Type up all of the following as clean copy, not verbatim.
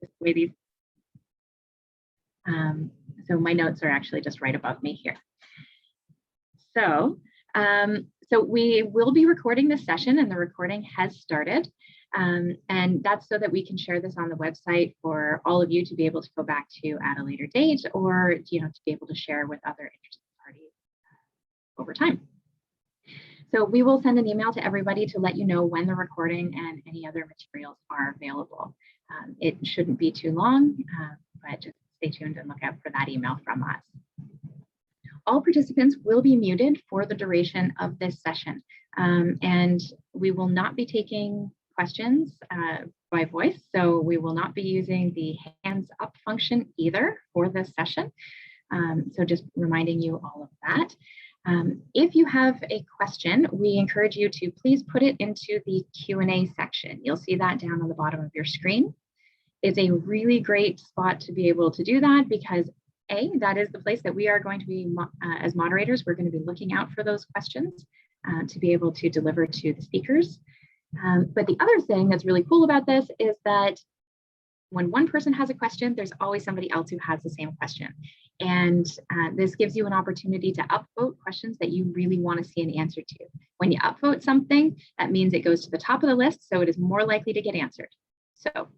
Just the way these. So my notes are actually just right above me here. So, so we will be recording this session, and the recording has started. And that's so that we can share this on the website for all of you to be able to go back to at a later date, or to be able to share with other interested parties over time. So we will send an email to everybody to let you know when the recording and any other materials are available. It shouldn't be too long, but just stay tuned and look out for that email from us. All participants will be muted for the duration of this session, and we will not be taking questions by voice, so we will not be using the hands up function either for this session. So just reminding you all of that. If you have a question, we encourage you to please put it into the Q&A section. You'll see that down on the bottom of your screen. It's a really great spot to be able to do that because that is the place that we are going to be, as moderators, we're going to be looking out for those questions to be able to deliver to the speakers. But the other thing that's really cool about this is that when one person has a question, there's always somebody else who has the same question. And this gives you an opportunity to upvote questions that you really want to see an answer to. When you upvote something, that means it goes to the top of the list, so it is more likely to get answered. So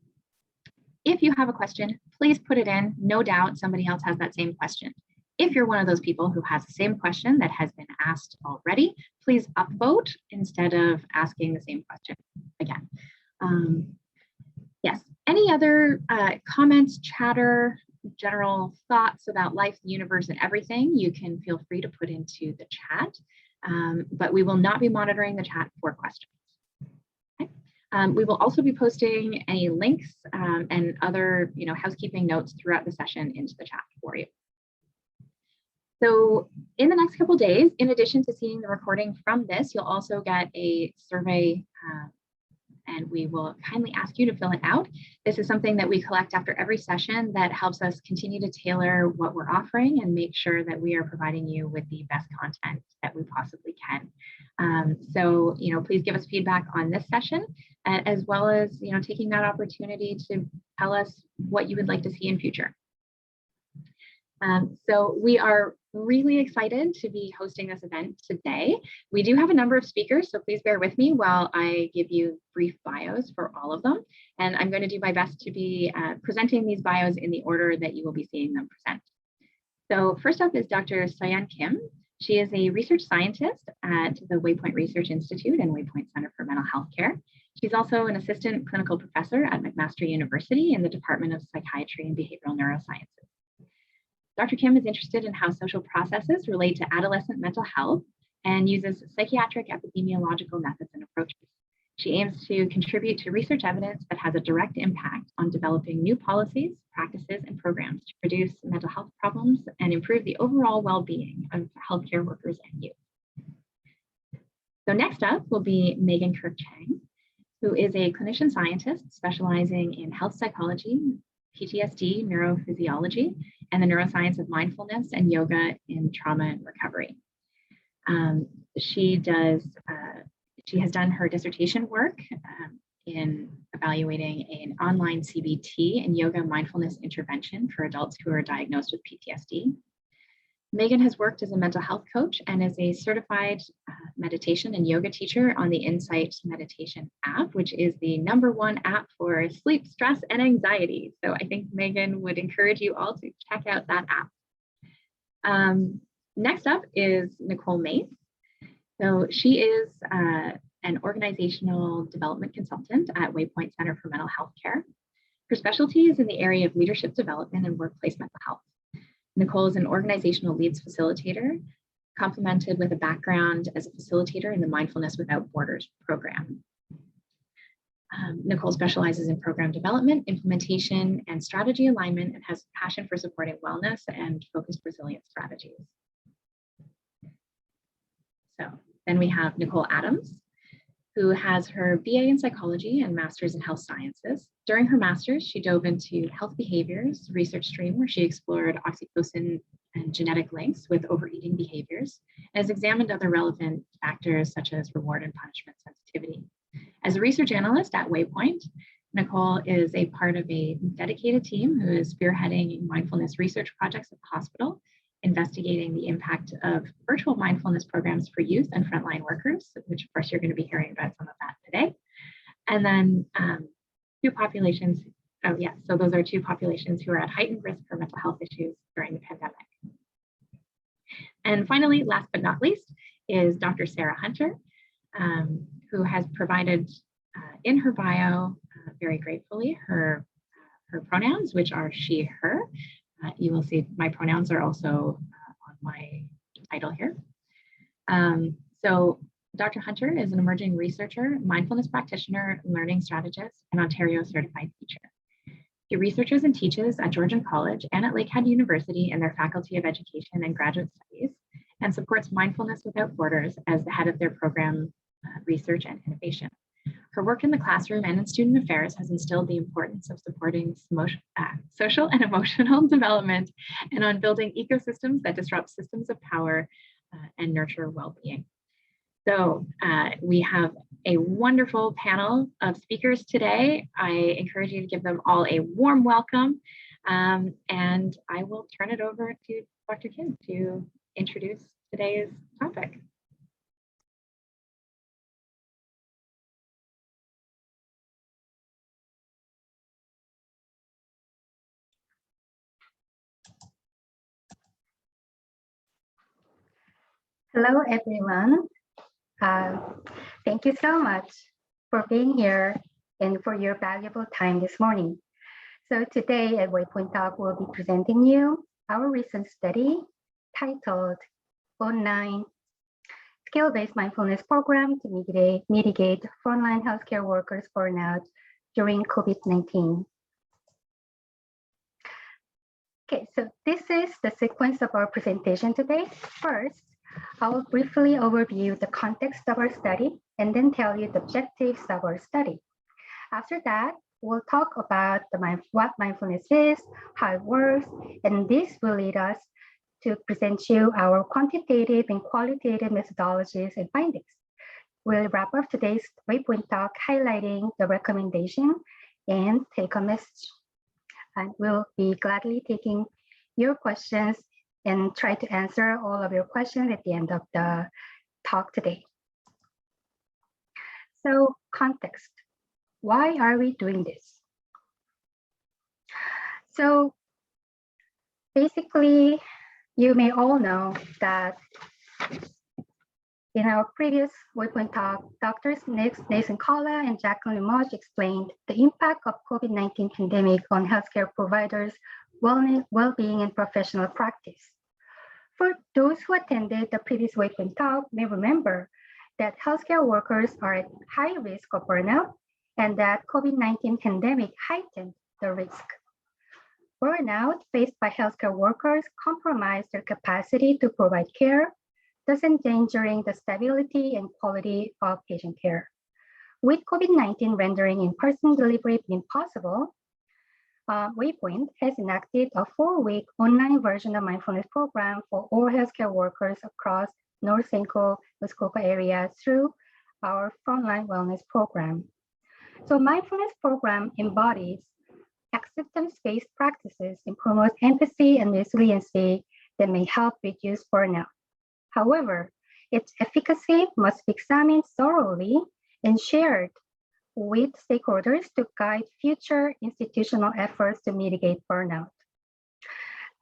if you have a question, please put it in. No doubt somebody else has that same question. If you're one of those people who has the same question that has been asked already, please upvote instead of asking the same question again. Yes, any other comments, chatter, general thoughts about life, the universe, and everything, you can feel free to put into the chat, but we will not be monitoring the chat for questions. We will also be posting any links and other housekeeping notes throughout the session into the chat for you. So in the next couple of days, in addition to seeing the recording from this, you'll also get a survey and we will kindly ask you to fill it out. This is something that we collect after every session that helps us continue to tailor what we're offering and make sure that we are providing you with the best content that we possibly can. So, please give us feedback on this session, as well as, taking that opportunity to tell us what you would like to see in future. So we are really excited to be hosting this event today. We do have a number of speakers, so please bear with me while I give you brief bios for all of them. And I'm going to do my best to be presenting these bios in the order that you will be seeing them present. So first up is Dr. Soyeon Kim. She is a research scientist at the Waypoint Research Institute and Waypoint Center for Mental Health Care. She's also an assistant clinical professor at McMaster University in the Department of Psychiatry and Behavioral Neurosciences. Dr. Kim is interested in how social processes relate to adolescent mental health and uses psychiatric epidemiological methods and approaches. She aims to contribute to research evidence that has a direct impact on developing new policies, practices, and programs to reduce mental health problems and improve the overall well-being of healthcare workers and youth. So next up will be Megan Kirkchang, who is a clinician scientist specializing in health psychology, PTSD, neurophysiology, and the neuroscience of mindfulness and yoga in trauma and recovery. She has done her dissertation work in evaluating an online CBT and yoga mindfulness intervention for adults who are diagnosed with PTSD. Megan has worked as a mental health coach and is a certified meditation and yoga teacher on the Insight Meditation app, which is the #1 app for sleep, stress, and anxiety. So I think Megan would encourage you all to check out that app. Next up is Nicole Mace. So she is an organizational development consultant at Waypoint Center for Mental Health Care. Her specialty is in the area of leadership development and workplace mental health. Nicole is an organizational leads facilitator, complemented with a background as a facilitator in the Mindfulness Without Borders program. Nicole specializes in program development, implementation, and strategy alignment, and has passion for supporting wellness and focused resilience strategies. So then we have Nicole Adams, who has her BA in psychology and master's in health sciences. During her master's, she dove into health behaviors research stream, where she explored oxytocin and genetic links with overeating behaviors, and has examined other relevant factors such as reward and punishment sensitivity. As a research analyst at Waypoint, Nicole is a part of a dedicated team who is spearheading mindfulness research projects at the hospital, investigating the impact of virtual mindfulness programs for youth and frontline workers, which of course you're going to be hearing about some of that today. And then two populations, so those are two populations who are at heightened risk for mental health issues during the pandemic. And finally, last but not least, is Dr. Sarah Hunter, who has provided in her bio, very gratefully, her pronouns, which are she, her. You will see my pronouns are also on my title here. So Dr. Hunter is an emerging researcher, mindfulness practitioner, learning strategist, and Ontario certified teacher. He researches and teaches at Georgian College and at Lakehead University in their Faculty of Education and Graduate Studies, and supports Mindfulness Without Borders as the head of their program research and innovation. Her work in the classroom and in student affairs has instilled the importance of supporting social and emotional development and on building ecosystems that disrupt systems of power and nurture well-being. So we have a wonderful panel of speakers today. I encourage you to give them all a warm welcome. And I will turn it over to Dr. Kim to introduce today's topic. Hello, everyone. Thank you so much for being here and for your valuable time this morning. So today at Waypoint Talk, we'll be presenting you our recent study titled Online Skill-Based Mindfulness Program to Mitigate Frontline Healthcare Workers Burnout During COVID-19. Okay, so this is the sequence of our presentation today. First, I will briefly overview the context of our study and then tell you the objectives of our study. After that, we'll talk about what mindfulness is, how it works, and this will lead us to present you our quantitative and qualitative methodologies and findings. We'll wrap up today's Waypoint Talk highlighting the recommendation and take-home message. And we'll be gladly taking your questions and try to answer all of your questions at the end of the talk today. So context, why are we doing this? So basically, you may all know that in our previous Waypoint Talk, Drs. Nathan Kalla and Jacqueline Limoges explained the impact of COVID-19 pandemic on healthcare providers' well-being and professional practice. For those who attended the previous Waypoint Talk may remember that healthcare workers are at high risk of burnout and that COVID-19 pandemic heightened the risk. Burnout faced by healthcare workers compromise their capacity to provide care, thus endangering the stability and quality of patient care. With COVID-19 rendering in-person delivery impossible, Waypoint has enacted a 4-week online version of mindfulness program for all healthcare workers across North Central Muskoka area through our frontline wellness program. So mindfulness program embodies acceptance-based practices and promotes empathy and resiliency that may help reduce burnout. However, its efficacy must be examined thoroughly and shared with stakeholders to guide future institutional efforts to mitigate burnout.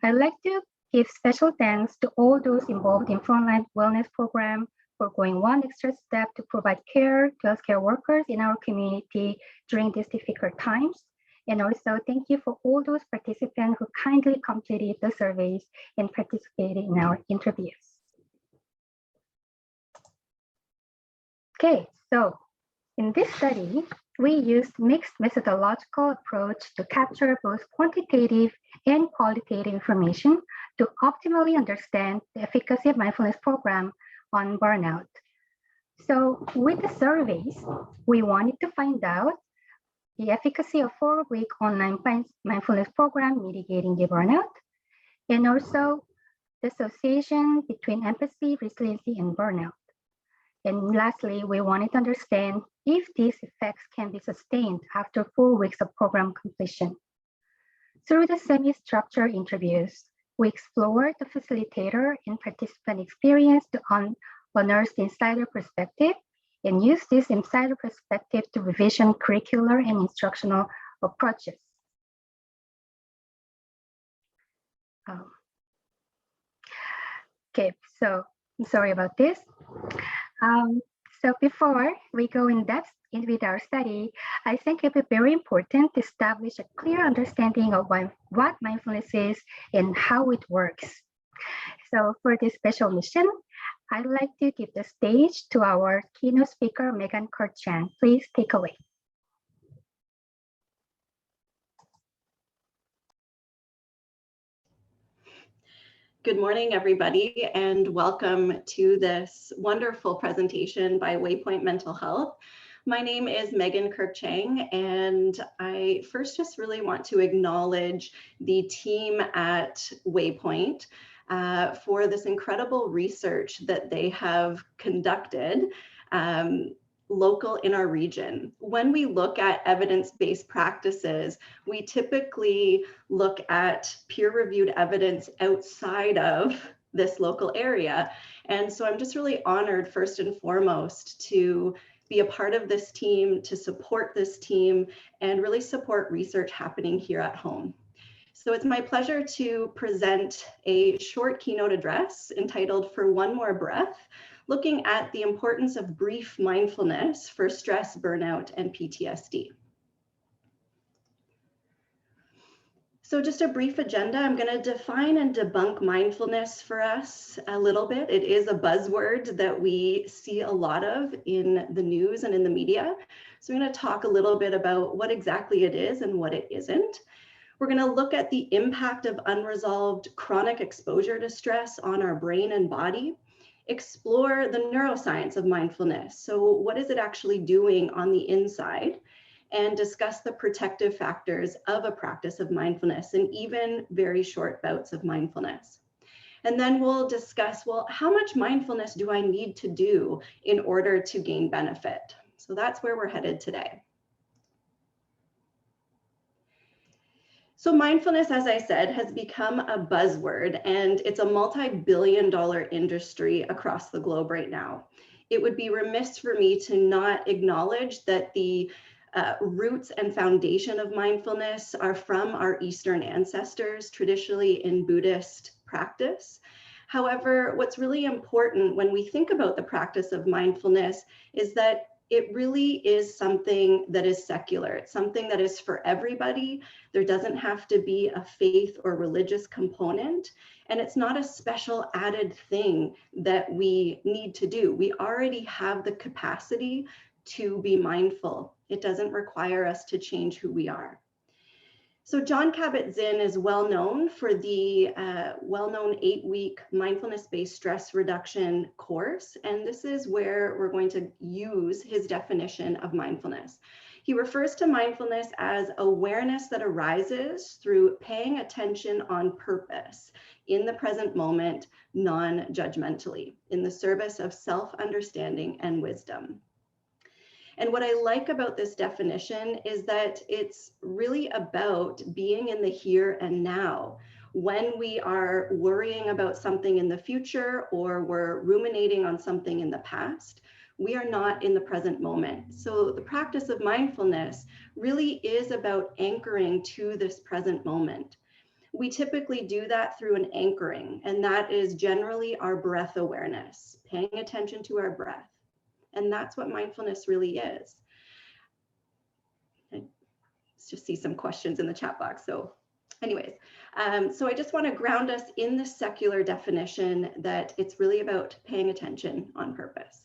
I'd like to give special thanks to all those involved in Frontline Wellness Program for going one extra step to provide care to healthcare workers in our community during these difficult times. And also thank you for all those participants who kindly completed the surveys and participated in our interviews. Okay, so in this study, we used mixed methodological approach to capture both quantitative and qualitative information to optimally understand the efficacy of mindfulness program on burnout. So with the surveys, we wanted to find out the efficacy of 4-week online mindfulness program mitigating the burnout, and also the association between empathy, resiliency, and burnout. And lastly, we wanted to understand if these effects can be sustained after 4 weeks of program completion. Through the semi-structured interviews, we explored the facilitator and participant experience to unearth the insider perspective and use this insider perspective to revision curricular and instructional approaches. Okay, so I'm sorry about this. So before we go in depth with our study, I think it would be very important to establish a clear understanding of what mindfulness is and how it works. So for this special mission, I'd like to give the stage to our keynote speaker, Kirkchang. Please take away. Good morning, everybody, and welcome to this wonderful presentation by Waypoint Mental Health. My name is Kirkchang, and I first just really want to acknowledge the team at Waypoint for this incredible research that they have conducted local in our region. When we look at evidence-based practices, we typically look at peer-reviewed evidence outside of this local area. And so I'm just really honored, first and foremost, to be a part of this team, to support this team, and really support research happening here at home. So it's my pleasure to present a short keynote address entitled "For One More Breath," looking at the importance of brief mindfulness for stress, burnout, and PTSD. So just a brief agenda. I'm going to define and debunk mindfulness for us a little bit. It is a buzzword that we see a lot of in the news and in the media. So I'm going to talk a little bit about what exactly it is and what it isn't. We're going to look at the impact of unresolved chronic exposure to stress on our brain and body, explore the neuroscience of mindfulness. So what is it actually doing on the inside? And discuss the protective factors of a practice of mindfulness and even very short bouts of mindfulness. And then we'll discuss, well, how much mindfulness do I need to do in order to gain benefit? So that's where we're headed today. So mindfulness, as I said, has become a buzzword, and it's a multi-billion-dollar industry across the globe right now. It would be remiss for me to not acknowledge that the roots and foundation of mindfulness are from our Eastern ancestors, traditionally in Buddhist practice. However, what's really important when we think about the practice of mindfulness is that it really is something that is secular. It's something that is for everybody. There doesn't have to be a faith or religious component, and it's not a special added thing that we need to do. We already have the capacity to be mindful. It doesn't require us to change who we are. So Jon Kabat-Zinn is well known for the well-known 8-week mindfulness-based stress reduction course. And this is where we're going to use his definition of mindfulness. He refers to mindfulness as awareness that arises through paying attention on purpose in the present moment, non-judgmentally, in the service of self-understanding and wisdom. And what I like about this definition is that it's really about being in the here and now. When we are worrying about something in the future or we're ruminating on something in the past, we are not in the present moment. So the practice of mindfulness really is about anchoring to this present moment. We typically do that through an anchoring, and that is generally our breath awareness, paying attention to our breath. And that's what mindfulness really is. Let's just see some questions in the chat box. So anyways, so I just want to ground us in the secular definition that it's really about paying attention on purpose.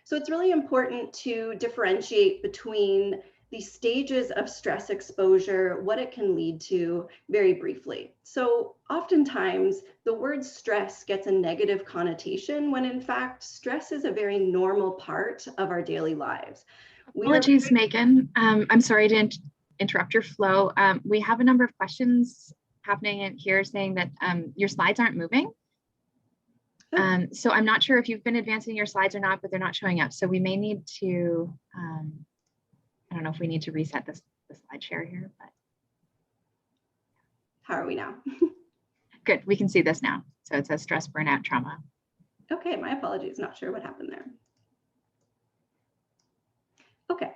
So it's really important to differentiate between the stages of stress exposure, what it can lead to, very briefly. So oftentimes the word stress gets a negative connotation when in fact stress is a very normal part of our daily lives. Apologies, Megan. I'm sorry to interrupt your flow. We have a number of questions happening in here saying that your slides aren't moving. So I'm not sure if you've been advancing your slides or not, but they're not showing up. So we may need to, I don't know if we need to reset the slide share here, but. How are we now? Good, we can see this now. So it says stress, burnout, trauma. Okay, my apologies, not sure what happened there. Okay,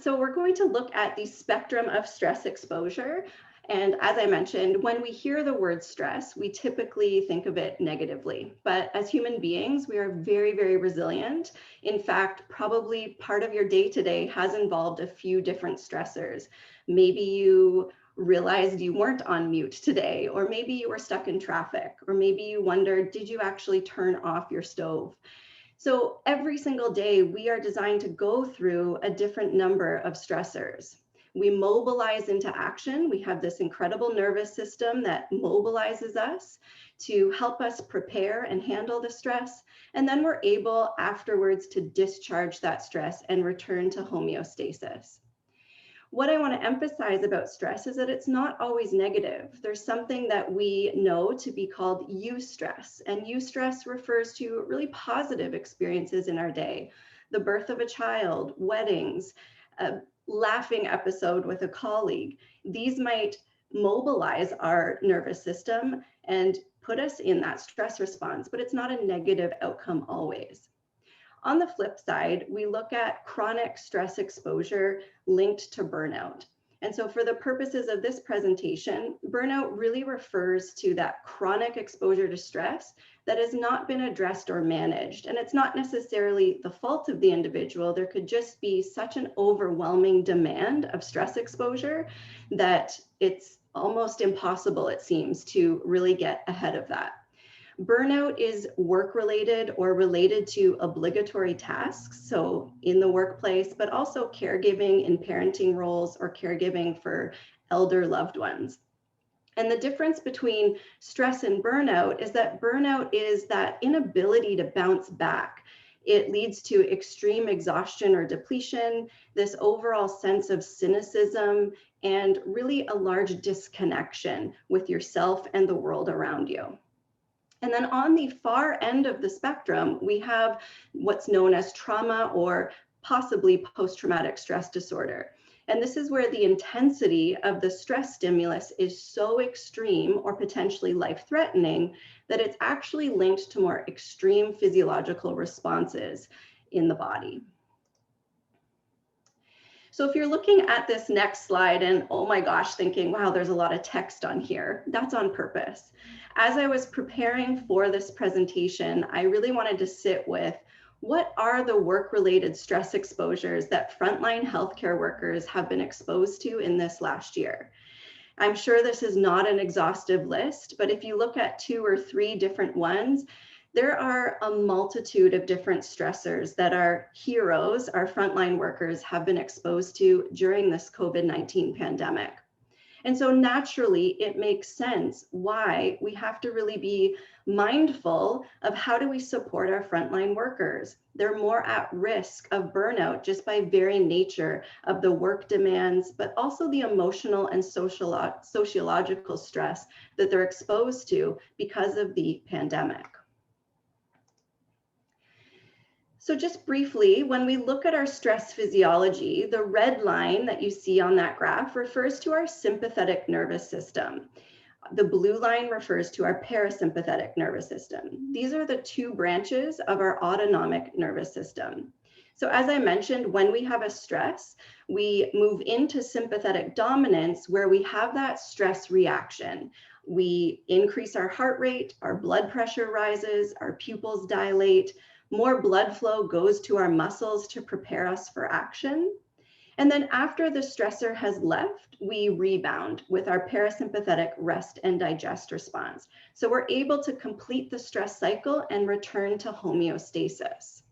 so we're going to look at the spectrum of stress exposure. And as I mentioned, when we hear the word stress, we typically think of it negatively. But as human beings, we are very, very resilient. In fact, probably part of your day-to-day has involved a few different stressors. Maybe you realized you weren't on mute today, or maybe you were stuck in traffic, or maybe you wondered, did you actually turn off your stove? So every single day, we are designed to go through a different number of stressors. We mobilize into action. We have this incredible nervous system that mobilizes us to help us prepare and handle the stress. And then we're able afterwards to discharge that stress and return to homeostasis. What I want to emphasize about stress is that it's not always negative. There's something that we know to be called eustress, and eustress refers to really positive experiences in our day. The birth of a child, weddings, a laughing episode with a colleague. These might mobilize our nervous system and put us in that stress response, but it's not a negative outcome always. On the flip side, we look at chronic stress exposure linked to burnout. And so for the purposes of this presentation, burnout really refers to that chronic exposure to stress that has not been addressed or managed. And it's not necessarily the fault of the individual. There could just be such an overwhelming demand of stress exposure that it's almost impossible, it seems, to really get ahead of that. Burnout is work-related or related to obligatory tasks, so in the workplace, but also caregiving in parenting roles or caregiving for elder loved ones. And the difference between stress and burnout is that burnout is that inability to bounce back. It leads to extreme exhaustion or depletion, this overall sense of cynicism, and really a large disconnection with yourself and the world around you. And then on the far end of the spectrum, we have what's known as trauma or possibly post-traumatic stress disorder. And this is where the intensity of the stress stimulus is so extreme or potentially life-threatening that it's actually linked to more extreme physiological responses in the body. So if you're looking at this next slide and, oh my gosh, thinking, wow, there's a lot of text on here, that's on purpose. As I was preparing for this presentation, I really wanted to sit with what are the work-related stress exposures that frontline healthcare workers have been exposed to in this last year. I'm sure this is not an exhaustive list, but if you look at 2 or 3 different ones, there are a multitude of different stressors that our heroes, our frontline workers, have been exposed to during this COVID-19 pandemic. And so naturally, it makes sense why we have to really be mindful of how do we support our frontline workers. They're more at risk of burnout just by very nature of the work demands, but also the emotional and sociological stress that they're exposed to because of the pandemic. So just briefly, when we look at our stress physiology, the red line that you see on that graph refers to our sympathetic nervous system. The blue line refers to our parasympathetic nervous system. These are the 2 branches of our autonomic nervous system. So as I mentioned, when we have a stress, we move into sympathetic dominance where we have that stress reaction. We increase our heart rate, our blood pressure rises, our pupils dilate, more blood flow goes to our muscles to prepare us for action. And then after the stressor has left, we rebound with our parasympathetic rest and digest response. So we're able to complete the stress cycle and return to homeostasis.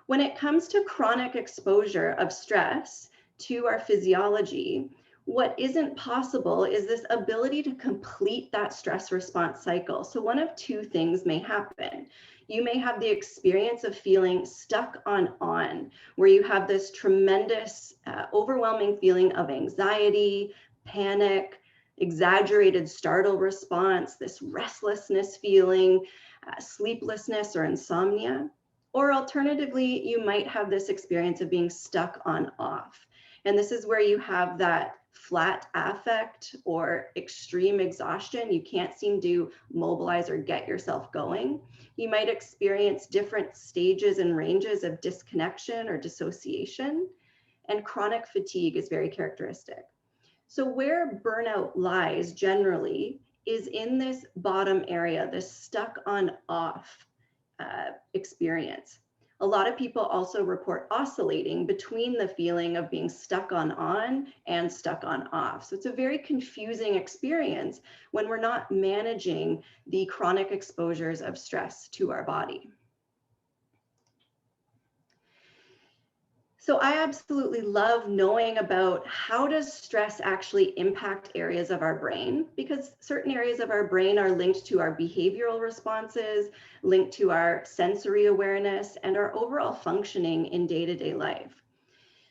When it comes to chronic exposure of stress to our physiology, what isn't possible is this ability to complete that stress response cycle. So one of 2 things may happen. You may have the experience of feeling stuck on, where you have this tremendous, overwhelming feeling of anxiety, panic, exaggerated startle response, this restlessness feeling, sleeplessness or insomnia. Or alternatively, you might have this experience of being stuck on off. And this is where you have that flat affect or extreme exhaustion. You can't seem to mobilize or get yourself going. You might experience different stages and ranges of disconnection or dissociation, and chronic fatigue is very characteristic. So where burnout lies generally is in this bottom area, this stuck on off experience. A lot of people also report oscillating between the feeling of being stuck on and stuck on off. So it's a very confusing experience when we're not managing the chronic exposures of stress to our body. So I absolutely love knowing about how does stress actually impact areas of our brain, because certain areas of our brain are linked to our behavioral responses, linked to our sensory awareness, and our overall functioning in day-to-day life.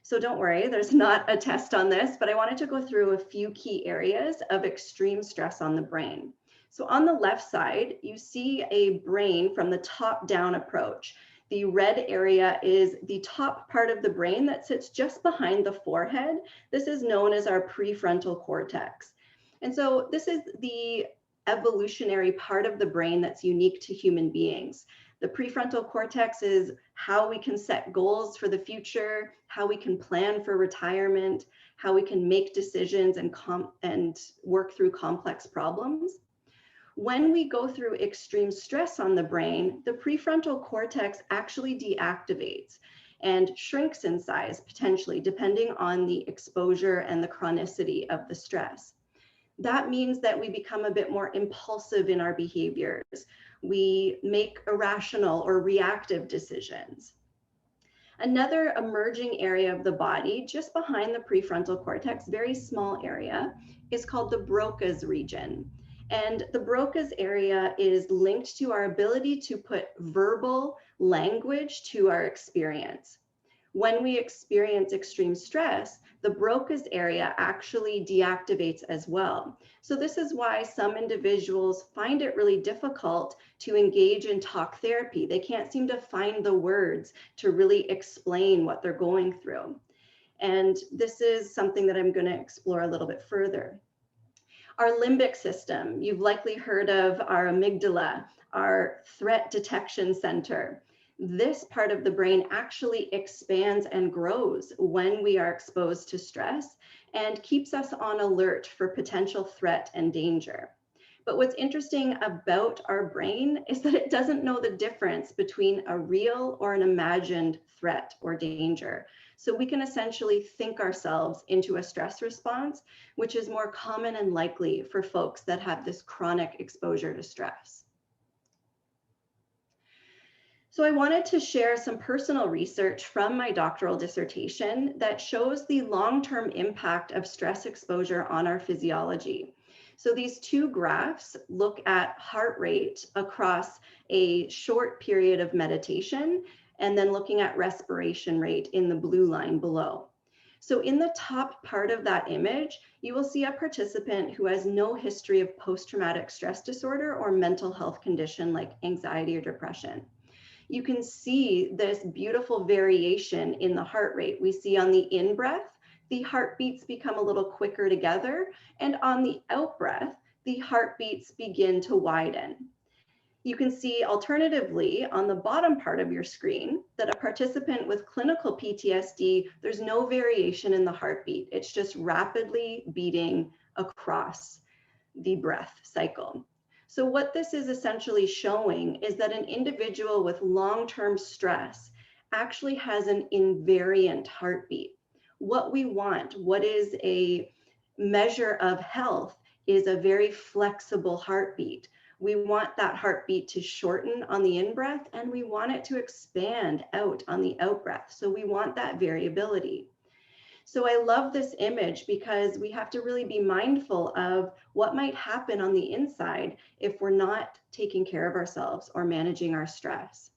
So don't worry, there's not a test on this, but I wanted to go through a few key areas of extreme stress on the brain. So on the left side, you see a brain from the top down approach. The red area is the top part of the brain that sits just behind the forehead. This is known as our prefrontal cortex. And so this is the evolutionary part of the brain that's unique to human beings. The prefrontal cortex is how we can set goals for the future, how we can plan for retirement, how we can make decisions and work through complex problems. When we go through extreme stress on the brain, the prefrontal cortex actually deactivates and shrinks in size, potentially, depending on the exposure and the chronicity of the stress. That means that we become a bit more impulsive in our behaviors. We make irrational or reactive decisions. Another emerging area of the body, just behind the prefrontal cortex, very small area, is called the Broca's region. And the Broca's area is linked to our ability to put verbal language to our experience. When we experience extreme stress, the Broca's area actually deactivates as well. So this is why some individuals find it really difficult to engage in talk therapy. They can't seem to find the words to really explain what they're going through. And this is something that I'm going to explore a little bit further. Our limbic system, you've likely heard of our amygdala, our threat detection center. This part of the brain actually expands and grows when we are exposed to stress and keeps us on alert for potential threat and danger. But what's interesting about our brain is that it doesn't know the difference between a real or an imagined threat or danger. So we can essentially think ourselves into a stress response, which is more common and likely for folks that have this chronic exposure to stress. So I wanted to share some personal research from my doctoral dissertation that shows the long-term impact of stress exposure on our physiology. So these two graphs look at heart rate across a short period of meditation, and then looking at respiration rate in the blue line below. So in the top part of that image, you will see a participant who has no history of post-traumatic stress disorder or mental health condition like anxiety or depression. You can see this beautiful variation in the heart rate. We see on the in-breath, the heartbeats become a little quicker together, and on the out-breath, the heartbeats begin to widen. You can see alternatively on the bottom part of your screen that a participant with clinical PTSD, there's no variation in the heartbeat. It's just rapidly beating across the breath cycle. So what this is essentially showing is that an individual with long-term stress actually has an invariant heartbeat. What we want, what is a measure of health, is a very flexible heartbeat. We want that heartbeat to shorten on the in-breath, and we want it to expand out on the out-breath. So we want that variability. So I love this image because we have to really be mindful of what might happen on the inside if we're not taking care of ourselves or managing our stress.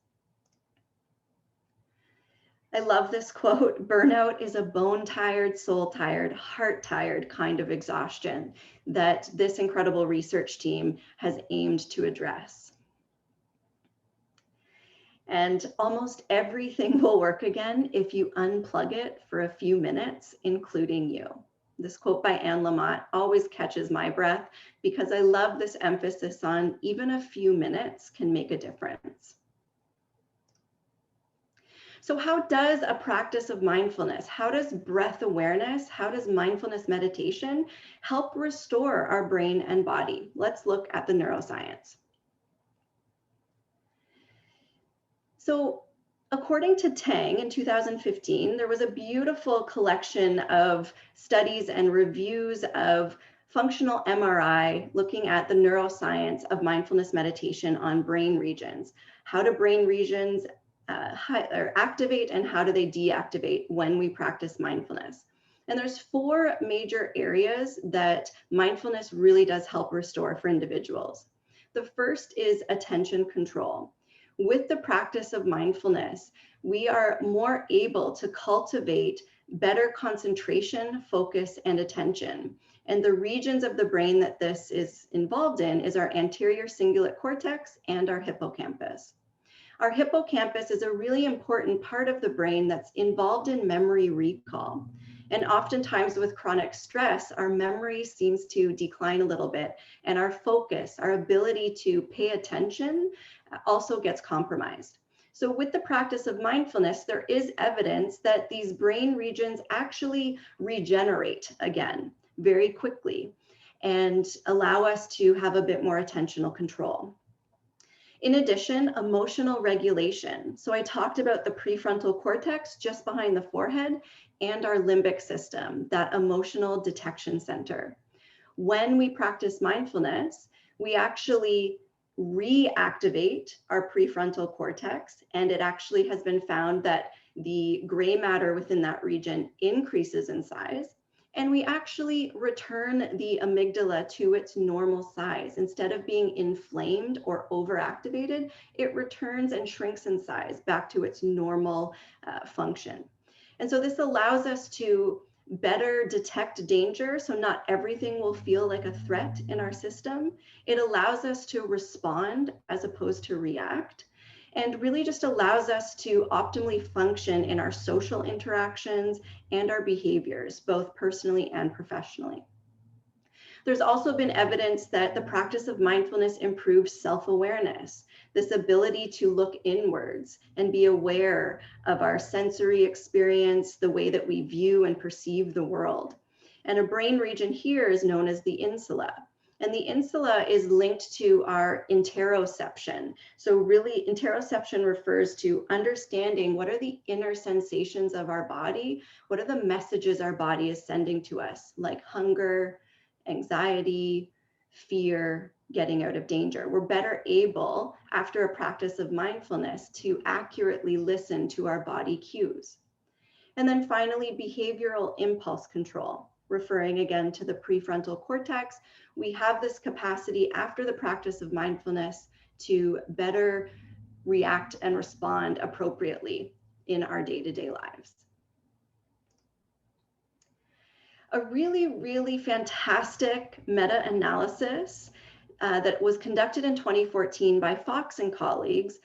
I love this quote: burnout is a bone-tired, soul-tired, heart-tired kind of exhaustion that this incredible research team has aimed to address. And almost everything will work again if you unplug it for a few minutes, including you. This quote by Anne Lamott always catches my breath because I love this emphasis on even a few minutes can make a difference. So how does a practice of mindfulness, how does breath awareness, how does mindfulness meditation help restore our brain and body? Let's look at the neuroscience. So according to Chang in 2015, there was a beautiful collection of studies and reviews of functional MRI looking at the neuroscience of mindfulness meditation on brain regions. How do brain regions activate and how do they deactivate when we practice mindfulness? And there's 4 major areas that mindfulness really does help restore for individuals. The first is attention control. With the practice of mindfulness, we are more able to cultivate better concentration, focus, and attention. And the regions of the brain that this is involved in is our anterior cingulate cortex and our hippocampus. Our hippocampus is a really important part of the brain that's involved in memory recall. And oftentimes with chronic stress, our memory seems to decline a little bit, and our focus, our ability to pay attention also gets compromised. So with the practice of mindfulness, there is evidence that these brain regions actually regenerate again very quickly and allow us to have a bit more attentional control. In addition, emotional regulation. So I talked about the prefrontal cortex just behind the forehead and our limbic system, that emotional detection center. When we practice mindfulness, we actually reactivate our prefrontal cortex, and it actually has been found that the gray matter within that region increases in size. And we actually return the amygdala to its normal size. Instead of being inflamed or overactivated, it returns and shrinks in size back to its normal function. And so this allows us to better detect danger. So not everything will feel like a threat in our system. It allows us to respond as opposed to react, and really just allows us to optimally function in our social interactions and our behaviors, both personally and professionally. There's also been evidence that the practice of mindfulness improves self-awareness, this ability to look inwards and be aware of our sensory experience, the way that we view and perceive the world. And a brain region here is known as the insula. And the insula is linked to our interoception. So really, interoception refers to understanding what are the inner sensations of our body, what are the messages our body is sending to us, like hunger, anxiety, fear, getting out of danger. We're better able, after a practice of mindfulness, to accurately listen to our body cues. And then finally, behavioral impulse control. Referring again to the prefrontal cortex, we have this capacity after the practice of mindfulness to better react and respond appropriately in our day-to-day lives. A really, really fantastic meta-analysis that was conducted in 2014 by Fox and colleagues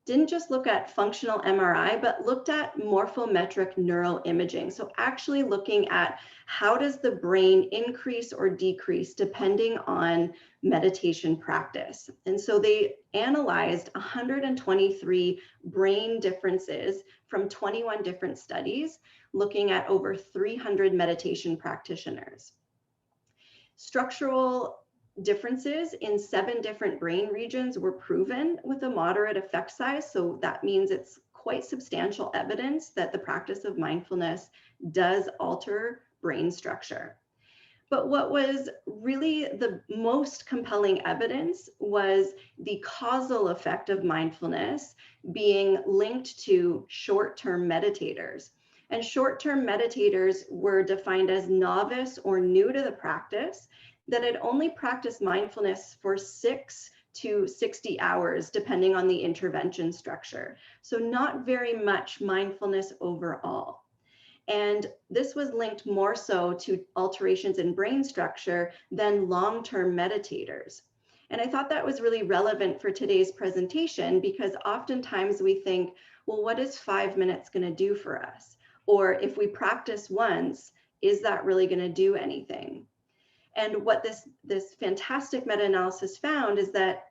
didn't just look at functional MRI, but looked at morphometric neuroimaging. So actually looking at how does the brain increase or decrease depending on meditation practice. And so they analyzed 123 brain differences from 21 different studies, looking at over 300 meditation practitioners. Structural differences in 7 different brain regions were proven with a moderate effect size. So that means it's quite substantial evidence that the practice of mindfulness does alter brain structure. But what was really the most compelling evidence was the causal effect of mindfulness being linked to short-term meditators. And short-term meditators were defined as novice or new to the practice that had only practiced mindfulness for 6 to 60 hours, depending on the intervention structure. So not very much mindfulness overall. And this was linked more so to alterations in brain structure than long-term meditators. And I thought that was really relevant for today's presentation, because oftentimes we think, well, what is 5 minutes going to do for us? Or if we practice once, is that really going to do anything? And what this fantastic meta-analysis found is that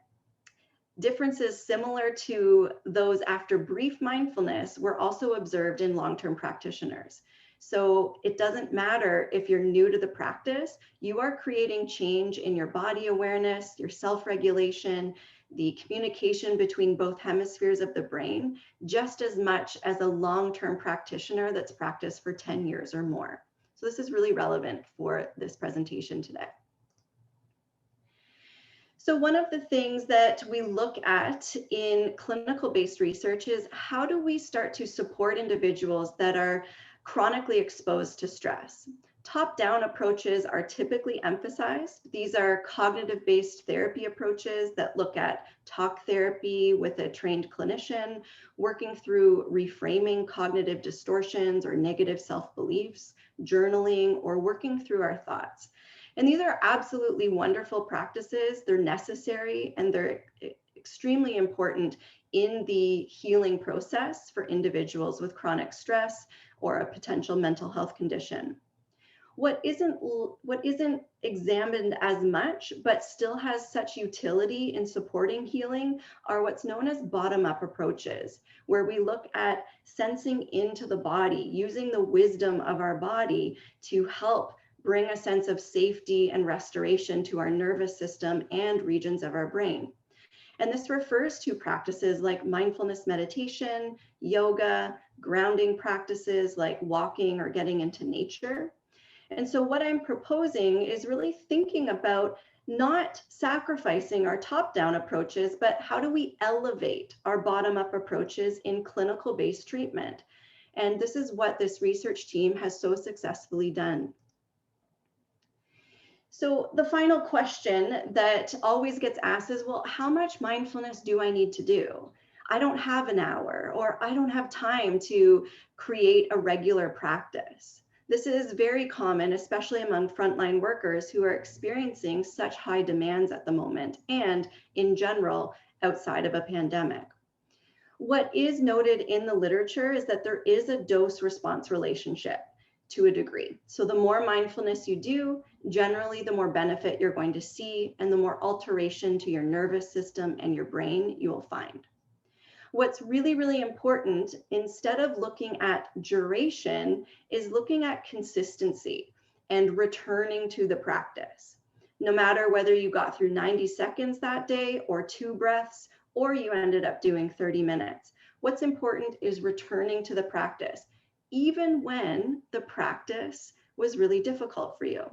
differences similar to those after brief mindfulness were also observed in long-term practitioners. So it doesn't matter if you're new to the practice, you are creating change in your body awareness, your self-regulation, the communication between both hemispheres of the brain, just as much as a long-term practitioner that's practiced for 10 years or more. So this is really relevant for this presentation today. So one of the things that we look at in clinical-based research is how do we start to support individuals that are chronically exposed to stress? Top-down approaches are typically emphasized. These are cognitive-based therapy approaches that look at talk therapy with a trained clinician, working through reframing cognitive distortions or negative self-beliefs, journaling, or working through our thoughts. And these are absolutely wonderful practices. They're necessary and they're extremely important in the healing process for individuals with chronic stress or a potential mental health condition. What isn't examined as much, but still has such utility in supporting healing, are what's known as bottom-up approaches, where we look at sensing into the body, using the wisdom of our body to help bring a sense of safety and restoration to our nervous system and regions of our brain. And this refers to practices like mindfulness meditation, yoga, grounding practices like walking or getting into nature. And so what I'm proposing is really thinking about not sacrificing our top-down approaches, but how do we elevate our bottom-up approaches in clinical-based treatment? And this is what this research team has so successfully done. So the final question that always gets asked is, well, how much mindfulness do I need to do? I don't have an hour, or I don't have time to create a regular practice. This is very common, especially among frontline workers who are experiencing such high demands at the moment, and in general, outside of a pandemic. What is noted in the literature is that there is a dose-response relationship to a degree. So the more mindfulness you do, generally the more benefit you're going to see and the more alteration to your nervous system and your brain you will find. What's really, really important, instead of looking at duration, is looking at consistency and returning to the practice. No matter whether you got through 90 seconds that day or 2 breaths, or you ended up doing 30 minutes. What's important is returning to the practice, even when the practice was really difficult for you.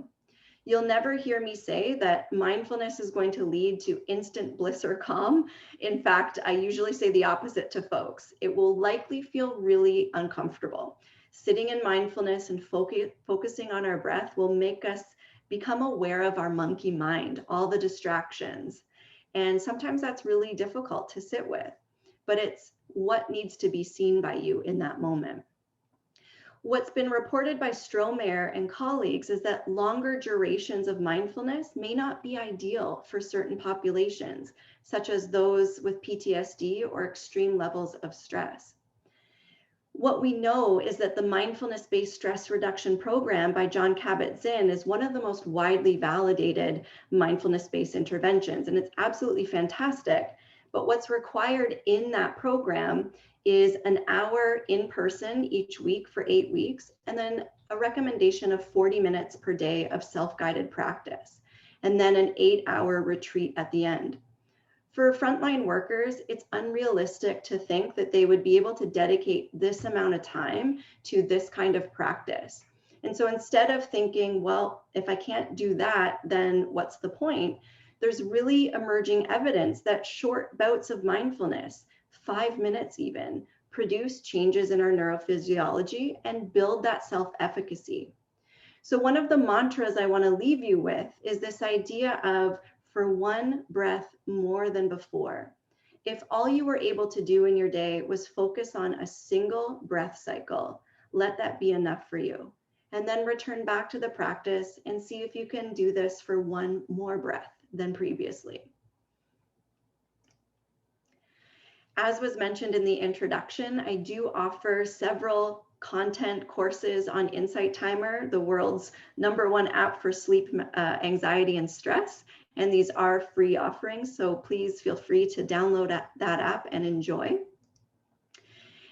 You'll never hear me say that mindfulness is going to lead to instant bliss or calm. In fact, I usually say the opposite to folks. It will likely feel really uncomfortable. Sitting in mindfulness and focusing on our breath will make us become aware of our monkey mind, all the distractions. And sometimes that's really difficult to sit with, but it's what needs to be seen by you in that moment. What's been reported by Strohmeyer and colleagues is that longer durations of mindfulness may not be ideal for certain populations, such as those with PTSD or extreme levels of stress. What we know is that the mindfulness-based stress reduction program by Jon Kabat-Zinn is one of the most widely validated mindfulness-based interventions, and it's absolutely fantastic. But what's required in that program is an hour in person each week for 8 weeks, and then a recommendation of 40 minutes per day of self-guided practice, and then an 8-hour retreat at the end. For frontline workers, it's unrealistic to think that they would be able to dedicate this amount of time to this kind of practice. And so instead of thinking, well, if I can't do that, then what's the point? There's really emerging evidence that short bouts of mindfulness, 5 minutes even, produce changes in our neurophysiology and build that self-efficacy. So one of the mantras I want to leave you with is this idea of for one breath more than before. If all you were able to do in your day was focus on a single breath cycle, let that be enough for you. And then return back to the practice and see if you can do this for one more breath than previously. As was mentioned in the introduction, I do offer several content courses on Insight Timer, the world's #1 app for sleep anxiety and stress. And these are free offerings, so please feel free to download that app and enjoy.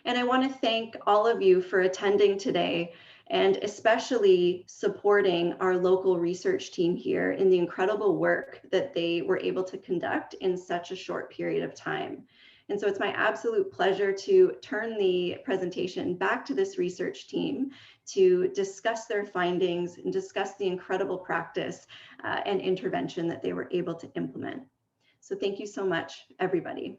And I want to thank all of you for attending today, and especially supporting our local research team here in the incredible work that they were able to conduct in such a short period of time. And so it's my absolute pleasure to turn the presentation back to this research team to discuss their findings and discuss the incredible practice and intervention that they were able to implement. So thank you so much, everybody.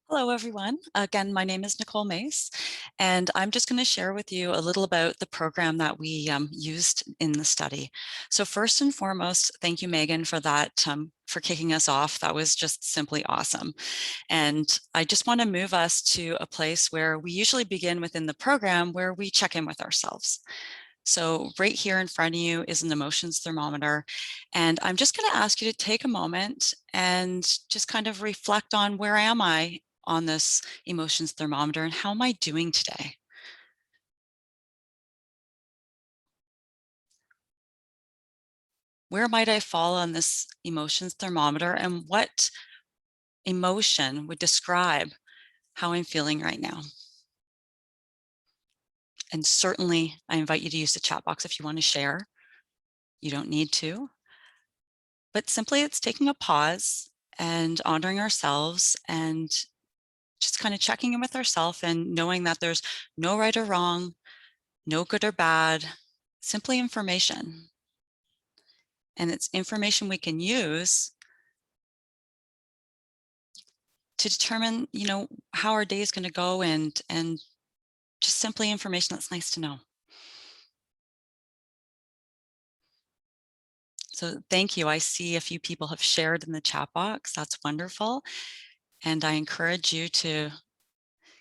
Hello, everyone. Again, my name is Nicole Mace, and I'm just going to share with you a little about the program that we used in the study. So first and foremost, thank you, Megan, for that, for kicking us off. That was just simply awesome. And I just want to move us to a place where we usually begin within the program where we check in with ourselves. So right here in front of you is an emotions thermometer. And I'm just going to ask you to take a moment and just kind of reflect on where am I on this emotions thermometer and how am I doing today? Where might I fall on this emotions thermometer, and what emotion would describe how I'm feeling right now? And certainly I invite you to use the chat box if you want to share. You don't need to, but simply it's taking a pause and honoring ourselves and just kind of checking in with ourselves and knowing that there's no right or wrong, no good or bad, simply information. And it's information we can use to determine, how our day is going to go, and just simply information that's nice to know. So thank you. I see a few people have shared in the chat box. That's wonderful. And I encourage you to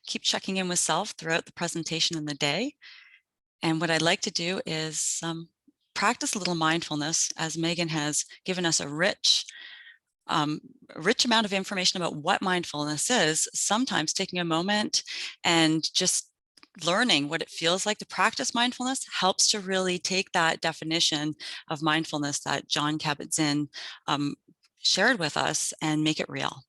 keep checking in with self throughout the presentation and the day. And what I'd like to do is practice a little mindfulness, as Megan has given us a rich amount of information about what mindfulness is. Sometimes taking a moment and just learning what it feels like to practice mindfulness helps to really take that definition of mindfulness that John Kabat-Zinn shared with us and make it real.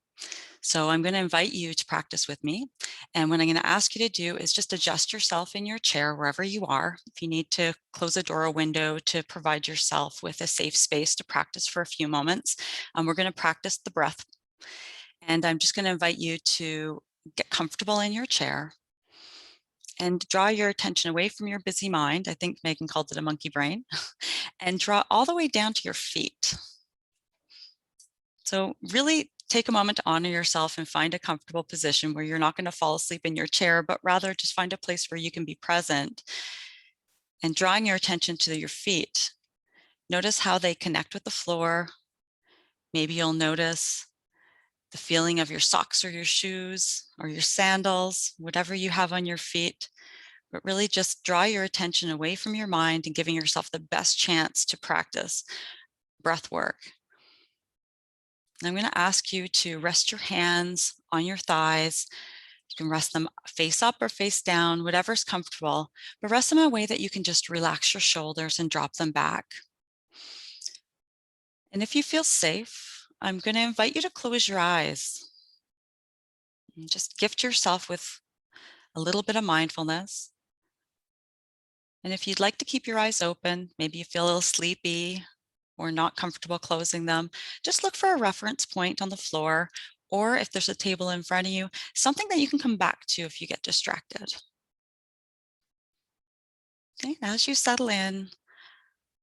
So I'm going to invite you to practice with me. And what I'm going to ask you to do is just adjust yourself in your chair wherever you are. If you need to close a door or window to provide yourself with a safe space to practice for a few moments, we're going to practice the breath. And I'm just going to invite you to get comfortable in your chair and draw your attention away from your busy mind. I think Megan called it a monkey brain. And draw all the way down to your feet. So really take a moment to honor yourself and find a comfortable position where you're not going to fall asleep in your chair, but rather just find a place where you can be present. And drawing your attention to your feet, notice how they connect with the floor. Maybe you'll notice the feeling of your socks or your shoes or your sandals, whatever you have on your feet. But really just draw your attention away from your mind and giving yourself the best chance to practice breath work. I'm going to ask you to rest your hands on your thighs. You can rest them face up or face down, whatever's comfortable, but rest them in a way that you can just relax your shoulders and drop them back. And if you feel safe, I'm going to invite you to close your eyes. And just gift yourself with a little bit of mindfulness. And if you'd like to keep your eyes open, maybe you feel a little sleepy or not comfortable closing them, just look for a reference point on the floor, or if there's a table in front of you, something that you can come back to if you get distracted. Okay, as you settle in,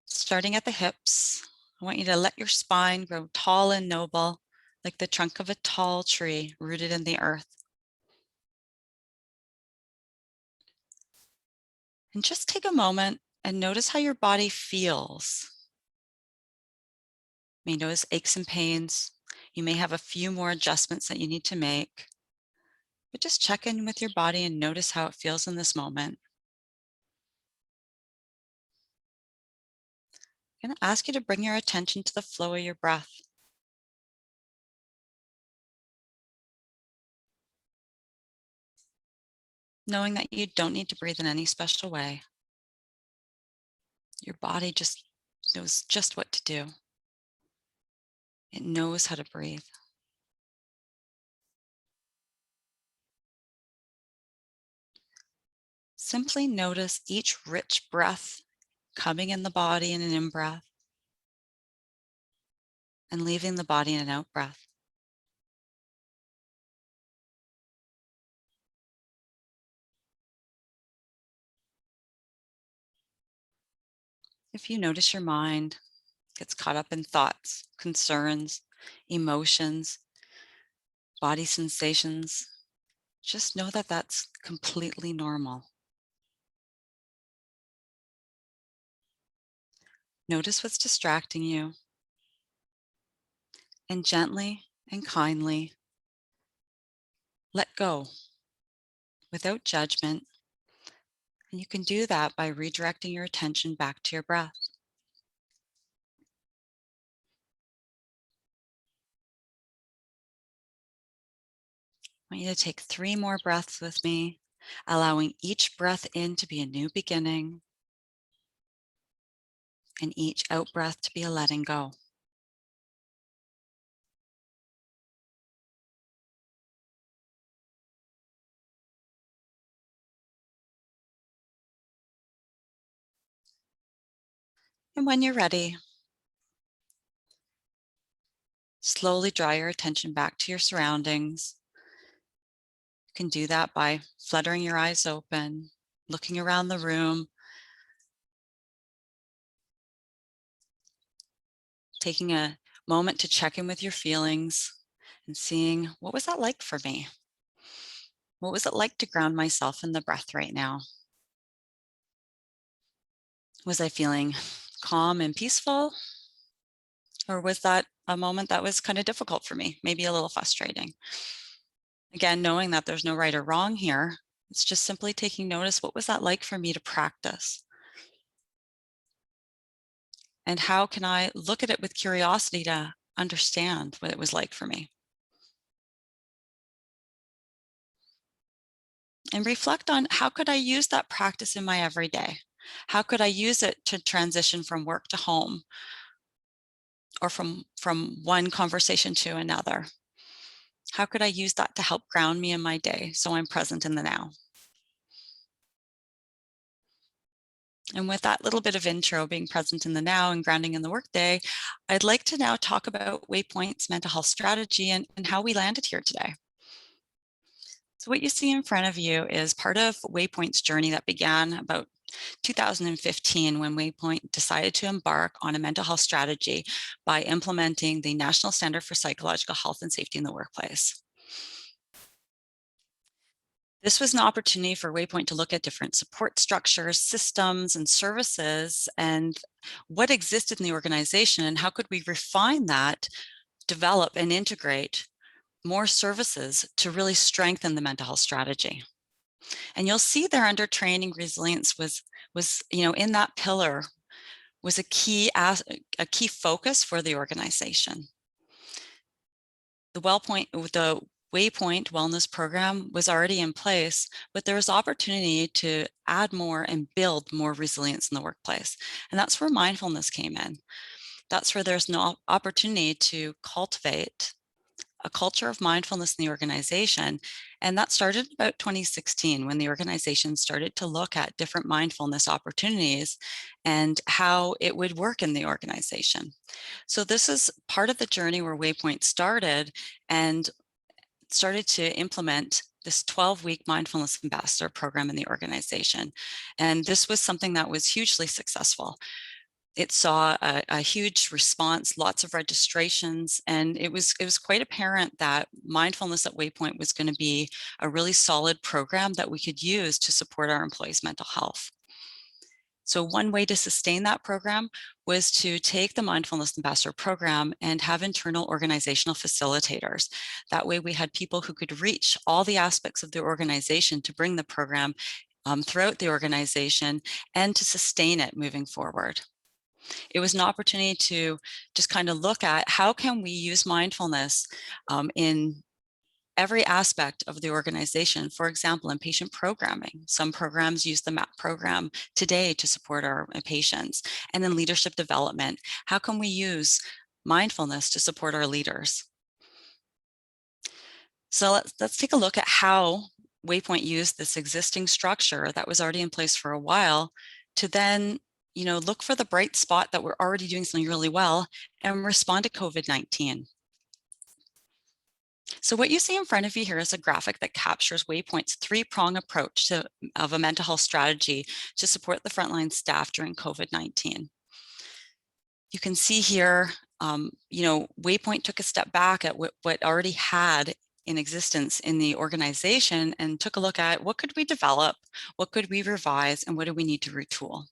Starting at the hips, I want you to let your spine grow tall and noble, like the trunk of a tall tree rooted in the earth. And just take a moment and notice how your body feels. You may notice aches and pains. You may have a few more adjustments that you need to make, but just check in with your body and notice how it feels in this moment. I'm going to ask you to bring your attention to the flow of your breath. Knowing that you don't need to breathe in any special way. Your body just knows just what to do. It knows how to breathe. Simply notice each rich breath coming in the body in an in-breath and leaving the body in an out-breath. If you notice your mind gets caught up in thoughts, concerns, emotions, body sensations, just know that that's completely normal. Notice what's distracting you and gently and kindly let go without judgment. And you can do that by redirecting your attention back to your breath. I want you to take 3 more breaths with me, allowing each breath in to be a new beginning and each out breath to be a letting go. And when you're ready, slowly draw your attention back to your surroundings. You can do that by fluttering your eyes open, looking around the room, taking a moment to check in with your feelings and seeing, what was that like for me? What was it like to ground myself in the breath right now? Was I feeling calm and peaceful? Or was that a moment that was kind of difficult for me, maybe a little frustrating? Again, knowing that there's no right or wrong here, it's just simply taking notice, what was that like for me to practice? And how can I look at it with curiosity to understand what it was like for me? And reflect on, how could I use that practice in my everyday? How could I use it to transition from work to home, or from one conversation to another? How could I use that to help ground me in my day so I'm present in the now? And with that little bit of intro, being present in the now and grounding in the workday, I'd like to now talk about Waypoint's mental health strategy and how we landed here today. So what you see in front of you is part of Waypoint's journey that began about 2015, when Waypoint decided to embark on a mental health strategy by implementing the National Standard for Psychological Health and Safety in the Workplace. This was an opportunity for Waypoint to look at different support structures, systems, and services, and what existed in the organization, and how could we refine that, develop and integrate more services to really strengthen the mental health strategy. And you'll see there under training, resilience was in that pillar was a key focus for the organization. The Waypoint Wellness Program was already in place, but there was opportunity to add more and build more resilience in the workplace. And that's where mindfulness came in. That's where there's no opportunity to cultivate a culture of mindfulness in the organization. And that started about 2016, when the organization started to look at different mindfulness opportunities and how it would work in the organization. So this is part of the journey where Waypoint started and started to implement this 12-week mindfulness ambassador program in the organization. And this was something that was hugely successful. it saw a huge response, lots of registrations, and it was quite apparent that mindfulness at Waypoint was going to be a really solid program that we could use to support our employees' mental health. So one way to sustain that program was to take the Mindfulness Ambassador program and have internal organizational facilitators. That way we had people who could reach all the aspects of the organization to bring the program throughout the organization and to sustain it moving forward. It was an opportunity to just kind of look at how can we use mindfulness in every aspect of the organization. For example, in patient programming, some programs use the MAP program today to support our patients. And in leadership development, how can we use mindfulness to support our leaders? So let's take a look at how Waypoint used this existing structure that was already in place for a while to then look for the bright spot that we're already doing something really well and respond to COVID-19. So what you see in front of you here is a graphic that captures Waypoint's three-prong approach of a mental health strategy to support the frontline staff during COVID-19. You can see here, Waypoint took a step back at what already had in existence in the organization and took a look at what could we develop, what could we revise, and what do we need to retool.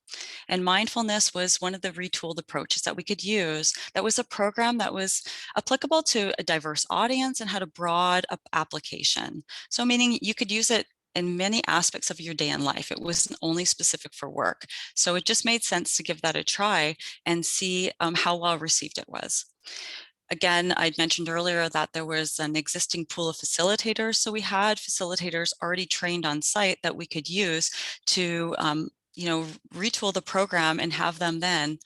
And mindfulness was one of the retooled approaches that we could use. That was a program that was applicable to a diverse audience and had a broad application. So meaning you could use it in many aspects of your day in life. It wasn't only specific for work. So it just made sense to give that a try and see how well received it was. Again, I'd mentioned earlier that there was an existing pool of facilitators. So we had facilitators already trained on site that we could use to retool the program and have them then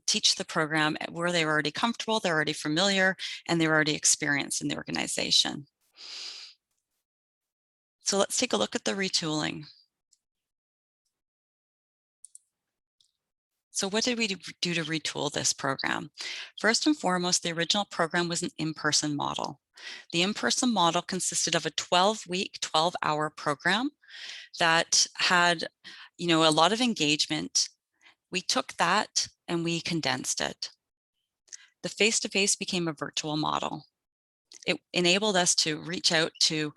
teach the program where they were already comfortable, they're already familiar, and they're already experienced in the organization. So let's take a look at the retooling. So what did we do to retool this program? First and foremost, the original program was an in-person model. The in-person model consisted of a 12-week, 12-hour program that had, a lot of engagement. We took that and we condensed it. The face-to-face became a virtual model. It enabled us to reach out to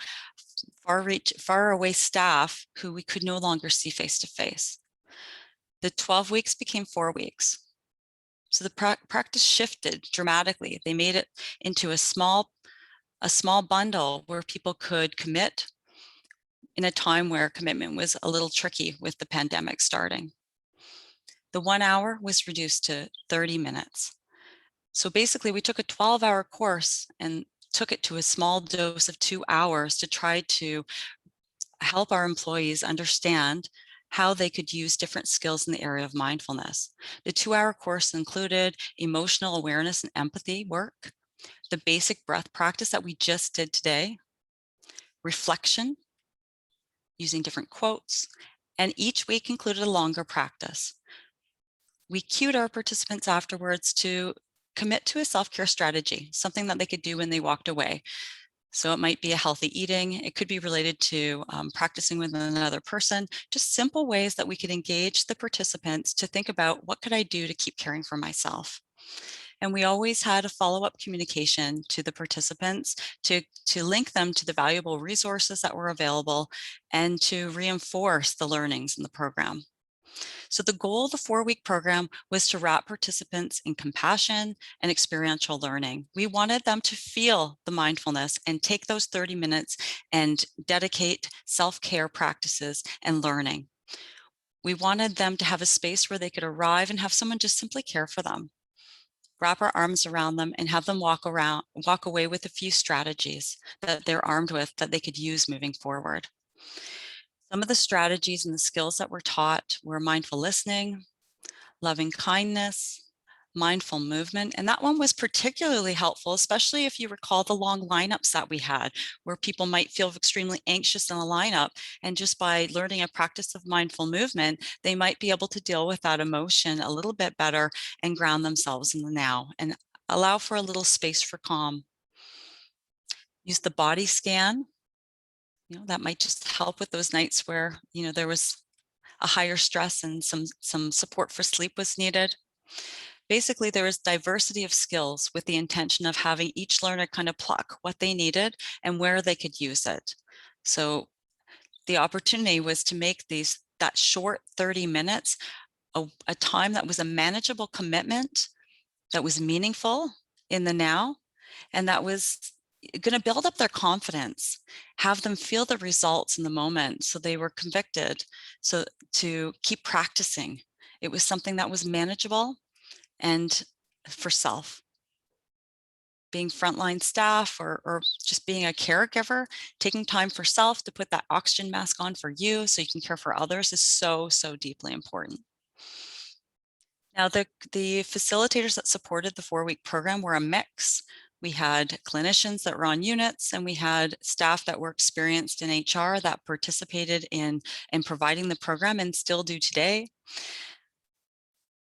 far away staff who we could no longer see face-to-face. The 12 weeks became 4 weeks. So the practice shifted dramatically. They made it into a small bundle where people could commit in a time where commitment was a little tricky with the pandemic starting. The 1 hour was reduced to 30 minutes. So basically we took a 12-hour course and took it to a small dose of 2 hours to try to help our employees understand how they could use different skills in the area of mindfulness. The 2-hour course included emotional awareness and empathy work, the basic breath practice that we just did today, reflection, using different quotes, and each week included a longer practice. We cued our participants afterwards to commit to a self-care strategy, something that they could do when they walked away. So it might be a healthy eating. It could be related to practicing with another person, just simple ways that we could engage the participants to think about what could I do to keep caring for myself. And we always had a follow-up communication to the participants to link them to the valuable resources that were available and to reinforce the learnings in the program. So the goal of the 4-week program was to wrap participants in compassion and experiential learning. We wanted them to feel the mindfulness and take those 30 minutes and dedicate self-care practices and learning. We wanted them to have a space where they could arrive and have someone just simply care for them, wrap our arms around them and have them walk away with a few strategies that they're armed with that they could use moving forward. Some of the strategies and the skills that were taught were mindful listening, loving kindness, mindful movement. And that one was particularly helpful, especially if you recall the long lineups that we had, where people might feel extremely anxious in a lineup. And just by learning a practice of mindful movement, they might be able to deal with that emotion a little bit better and ground themselves in the now and allow for a little space for calm. Use the body scan. That might just help with those nights where, there was a higher stress and some support for sleep was needed. Basically, there was diversity of skills with the intention of having each learner kind of pluck what they needed and where they could use it. So the opportunity was to make that short 30 minutes a time that was a manageable commitment, that was meaningful in the now, and that was going to build up their confidence, have them feel the results in the moment so they were convicted, so to keep practicing. It was something that was manageable and for self. Being frontline staff or just being a caregiver, taking time for self to put that oxygen mask on for you so you can care for others is so, so deeply important. Now, the facilitators that supported the 4-week program were a mix. We had clinicians that were on units, and we had staff that were experienced in HR that participated in providing the program and still do today.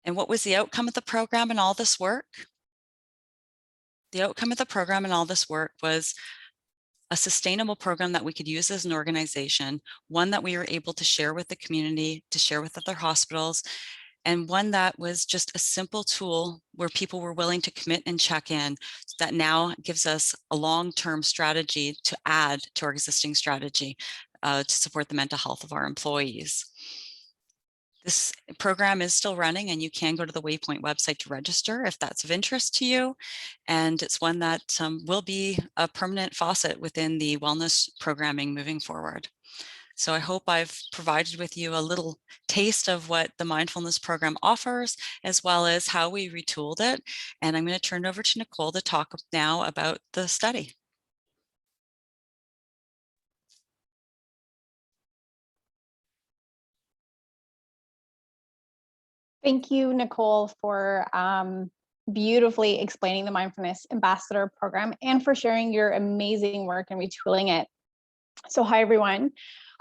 And what was the outcome of the program and all this work? The outcome of the program and all this work was a sustainable program that we could use as an organization, one that we were able to share with the community, to share with other hospitals, and one that was just a simple tool where people were willing to commit and check in, that now gives us a long-term strategy to add to our existing strategy to support the mental health of our employees. This program is still running, and you can go to the Waypoint website to register if that's of interest to you. And it's one that will be a permanent faucet within the wellness programming moving forward. So I hope I've provided with you a little taste of what the mindfulness program offers, as well as how we retooled it. And I'm going to turn it over to Nicole to talk now about the study. Thank you, Nicole, for beautifully explaining the Mindfulness Ambassador Program and for sharing your amazing work and retooling it. So hi, everyone.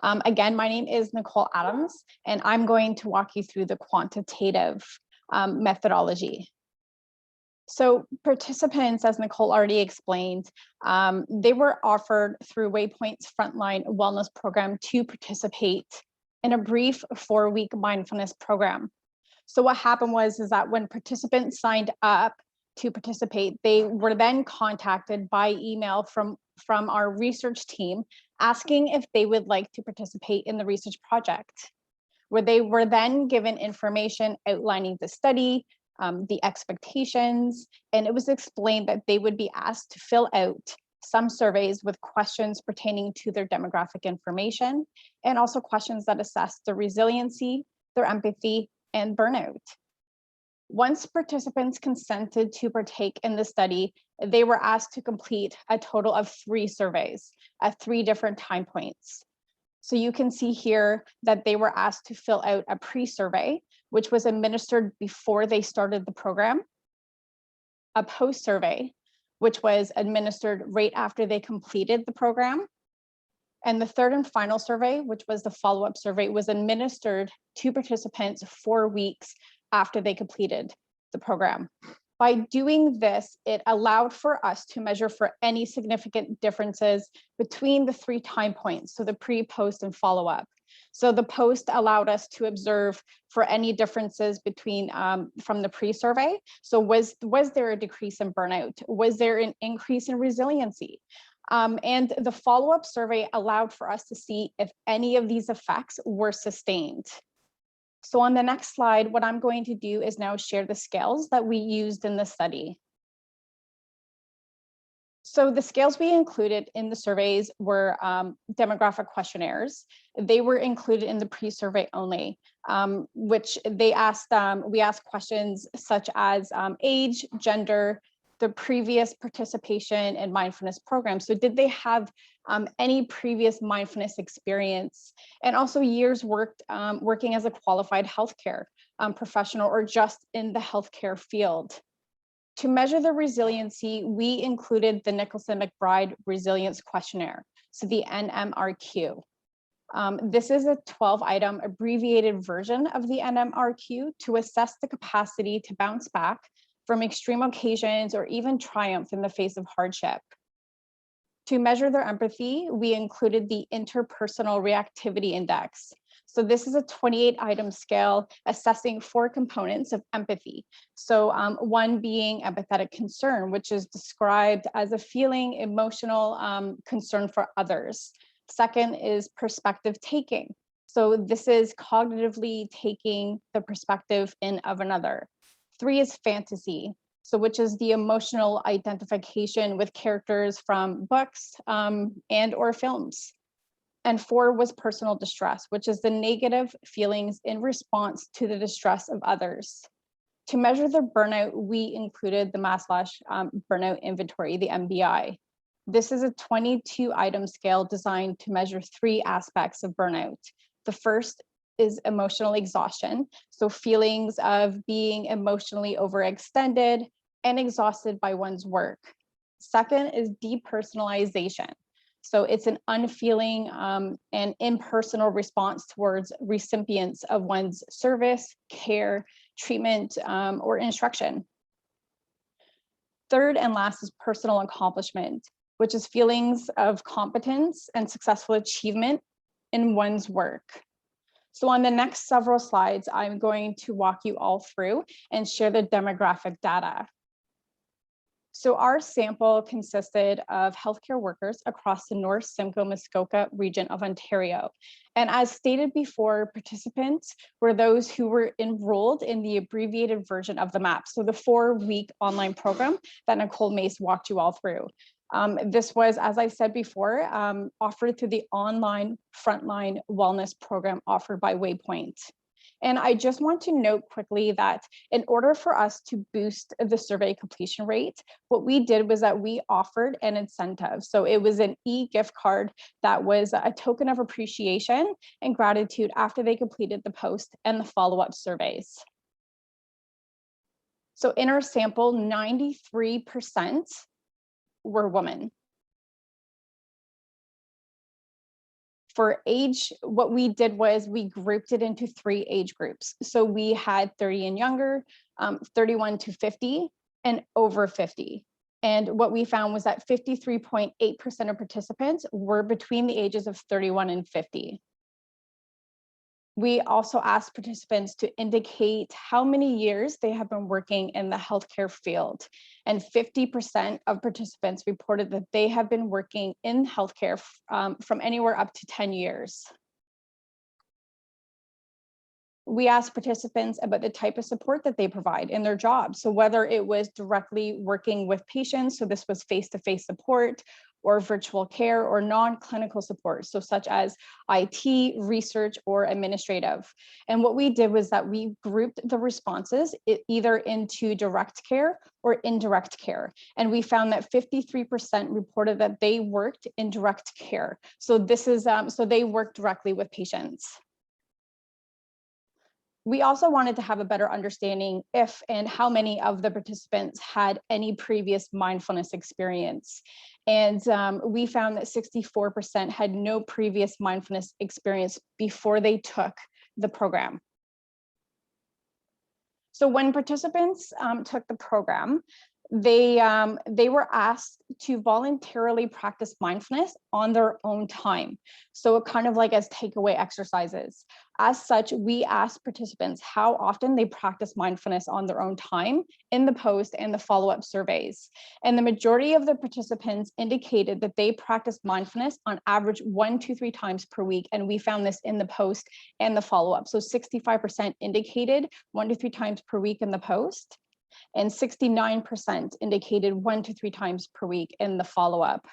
Again, my name is Nicole Adams, and I'm going to walk you through the quantitative methodology. So participants, as Nicole already explained, they were offered through Waypoint's Frontline Wellness Program to participate in a brief 4-week mindfulness program. So what happened was that when participants signed up to participate, they were then contacted by email from our research team asking if they would like to participate in the research project, where they were then given information outlining the study, the expectations, and it was explained that they would be asked to fill out some surveys with questions pertaining to their demographic information, and also questions that assess their resiliency, their empathy, and burnout. Once participants consented to partake in the study, they were asked to complete a total of 3 surveys at 3 different time points. So you can see here that they were asked to fill out a pre-survey, which was administered before they started the program, a post-survey, which was administered right after they completed the program, and the 3rd and final survey, which was the follow-up survey, was administered to participants 4 weeks after they completed the program. By doing this, it allowed for us to measure for any significant differences between the 3 time points, so the pre, post, and follow-up. So the post allowed us to observe for any differences between from the pre-survey. So was there a decrease in burnout? Was there an increase in resiliency? And the follow-up survey allowed for us to see if any of these effects were sustained. So on the next slide, what I'm going to do is now share the scales that we used in the study. So the scales we included in the surveys were demographic questionnaires. They were included in the pre-survey only, which we asked questions such as age, gender, the previous participation in mindfulness programs. So did they have any previous mindfulness experience, and also years working as a qualified healthcare professional or just in the healthcare field. To measure the resiliency, we included the Nicholson Mcbride Resilience Questionnaire, so the NMRQ. This is a 12-item abbreviated version of the NMRQ to assess the capacity to bounce back from extreme occasions or even triumph in the face of hardship. To measure their empathy, we included the Interpersonal Reactivity Index. So this is a 28-item scale assessing 4 components of empathy. So one being empathetic concern, which is described as a feeling emotional concern for others. Second is perspective taking. So this is cognitively taking the perspective in of another. 3 is fantasy, so which is the emotional identification with characters from books and or films. And 4 was personal distress, which is the negative feelings in response to the distress of others. To measure the burnout, we included the Maslach Burnout Inventory, the MBI. This is a 22-item scale designed to measure 3 aspects of burnout. The first is emotional exhaustion, so feelings of being emotionally overextended and exhausted by one's work. Second is depersonalization. So it's an unfeeling and impersonal response towards recipients of one's service, care, treatment, or instruction. Third and last is personal accomplishment, which is feelings of competence and successful achievement in one's work. So on the next several slides, I'm going to walk you all through and share the demographic data. So our sample consisted of healthcare workers across the North Simcoe-Muskoka region of Ontario. And as stated before, participants were those who were enrolled in the abbreviated version of the MAP, so the 4-week online program that Nicole Mace walked you all through. This was, as I said before, offered through the online frontline wellness program offered by Waypoint. And I just want to note quickly that in order for us to boost the survey completion rate, what we did was that we offered an incentive. So it was an e-gift card that was a token of appreciation and gratitude after they completed the post and the follow-up surveys. So in our sample, 93% were women. For age, what we did was we grouped it into 3 age groups. So we had 30 and younger, 31 to 50, and over 50. And what we found was that 53.8% of participants were between the ages of 31 and 50. We also asked participants to indicate how many years they have been working in the healthcare field. And 50% of participants reported that they have been working in healthcare from anywhere up to 10 years. We asked participants about the type of support that they provide in their job. So whether it was directly working with patients, so this was face-to-face support, or virtual care or non-clinical support, so such as IT, research, or administrative. And what we did was that we grouped the responses either into direct care or indirect care. And we found that 53% reported that they worked in direct care. So this is, so they work directly with patients. We also wanted to have a better understanding if and how many of the participants had any previous mindfulness experience. And we found that 64% had no previous mindfulness experience before they took the program. So when participants took the program, they were asked to voluntarily practice mindfulness on their own time. So it kind of like as takeaway exercises. As such, we asked participants how often they practice mindfulness on their own time in the post and the follow-up surveys. And the majority of the participants indicated that they practiced mindfulness on average 1 to 3 times per week. And we found this in the post and the follow-up. So 65% indicated 1 to 3 times per week in the post, and 69% indicated 1 to 3 times per week in the follow-up.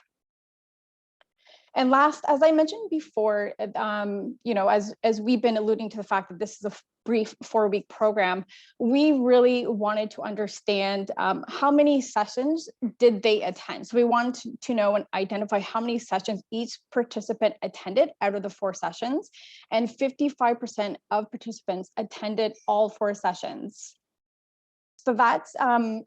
And last, as I mentioned before, you know, as we've been alluding to the fact that this is a brief 4-week program, we really wanted to understand how many sessions did they attend. So we wanted to know and identify how many sessions each participant attended out of the 4 sessions, and 55% of participants attended all 4 sessions. So that's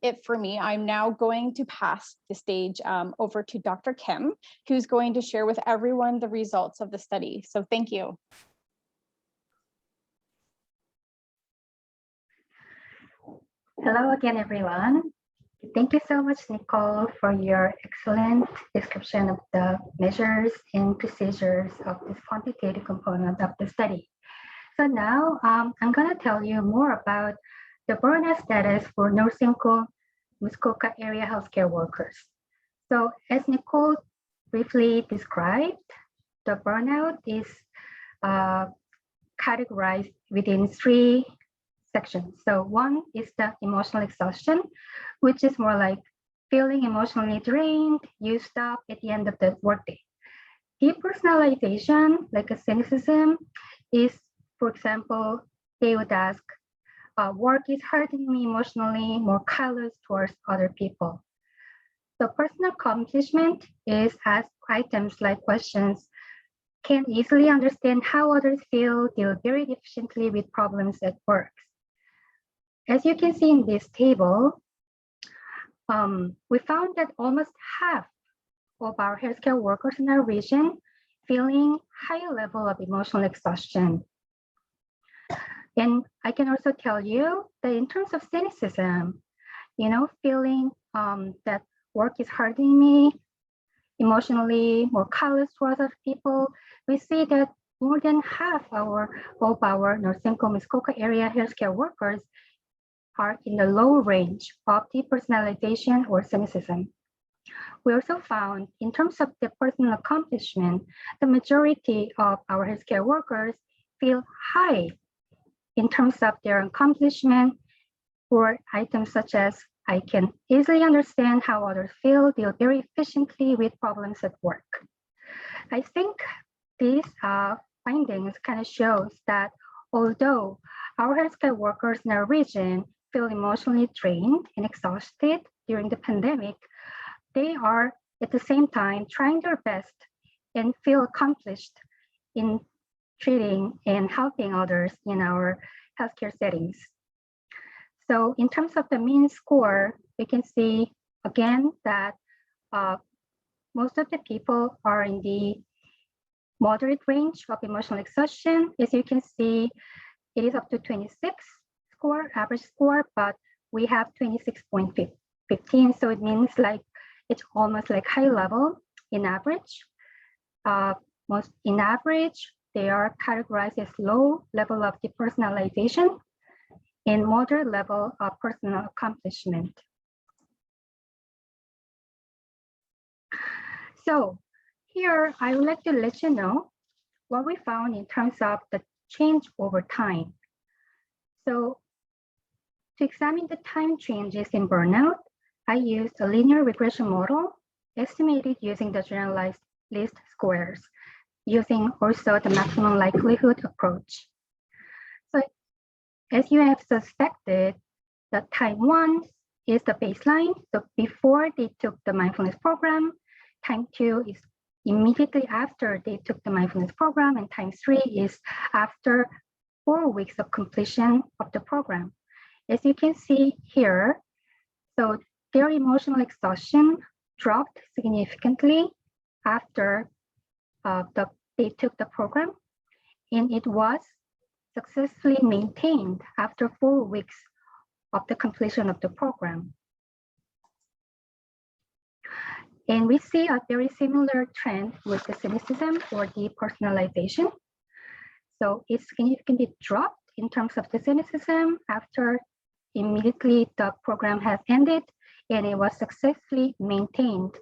it for me. I'm now going to pass the stage over to Dr. Kim, who's going to share with everyone the results of the study. So thank you. Hello again, everyone. Thank you so much, Nicole, for your excellent description of the measures and procedures of this quantitative component of the study. So now I'm going to tell you more about the burnout status for Muskoka area healthcare workers. So as Nicole briefly described, the burnout is categorized within 3 sections. So one is the emotional exhaustion, which is more like feeling emotionally drained, used up at the end of the workday. Depersonalization, like a cynicism, is, for example, they would ask, work is hurting me emotionally, more callous towards other people. So personal accomplishment is ask items like questions, can easily understand how others feel, deal very efficiently with problems at work. As you can see in this table, we found that almost half of our healthcare workers in our region feeling high level of emotional exhaustion. And I can also tell you that in terms of cynicism, feeling that work is hurting me emotionally, more callous towards other people, we see that more than half of our Muskoka area healthcare workers are in the low range of depersonalization or cynicism. We also found, in terms of the personal accomplishment, the majority of our healthcare workers feel high in terms of their accomplishment for items such as, I can easily understand how others feel, deal very efficiently with problems at work. I think these findings kind of shows that although our healthcare workers in our region feel emotionally drained and exhausted during the pandemic, they are at the same time trying their best and feel accomplished in treating and helping others in our healthcare settings. So in terms of the mean score, we can see again that most of the people are in the moderate range of emotional exhaustion. As you can see, it is up to 26 score, average score, but we have 26.15. So it means like it's almost like high level in average. In average, they are categorized as low level of depersonalization and moderate level of personal accomplishment. So here, I would like to let you know what we found in terms of the change over time. So to examine the time changes in burnout, I used a linear regression model estimated using the generalized least squares, using also the maximum likelihood approach. So as you have suspected, the time 1 is the baseline. So before they took the mindfulness program, time 2 is immediately after they took the mindfulness program, and time 3 is after 4 weeks of completion of the program. As you can see here, so their emotional exhaustion dropped significantly after they took the program, and it was successfully maintained after 4 weeks of the completion of the program. And we see a very similar trend with the cynicism or depersonalization. So it significantly dropped in terms of the cynicism after immediately the program has ended, and it was successfully maintained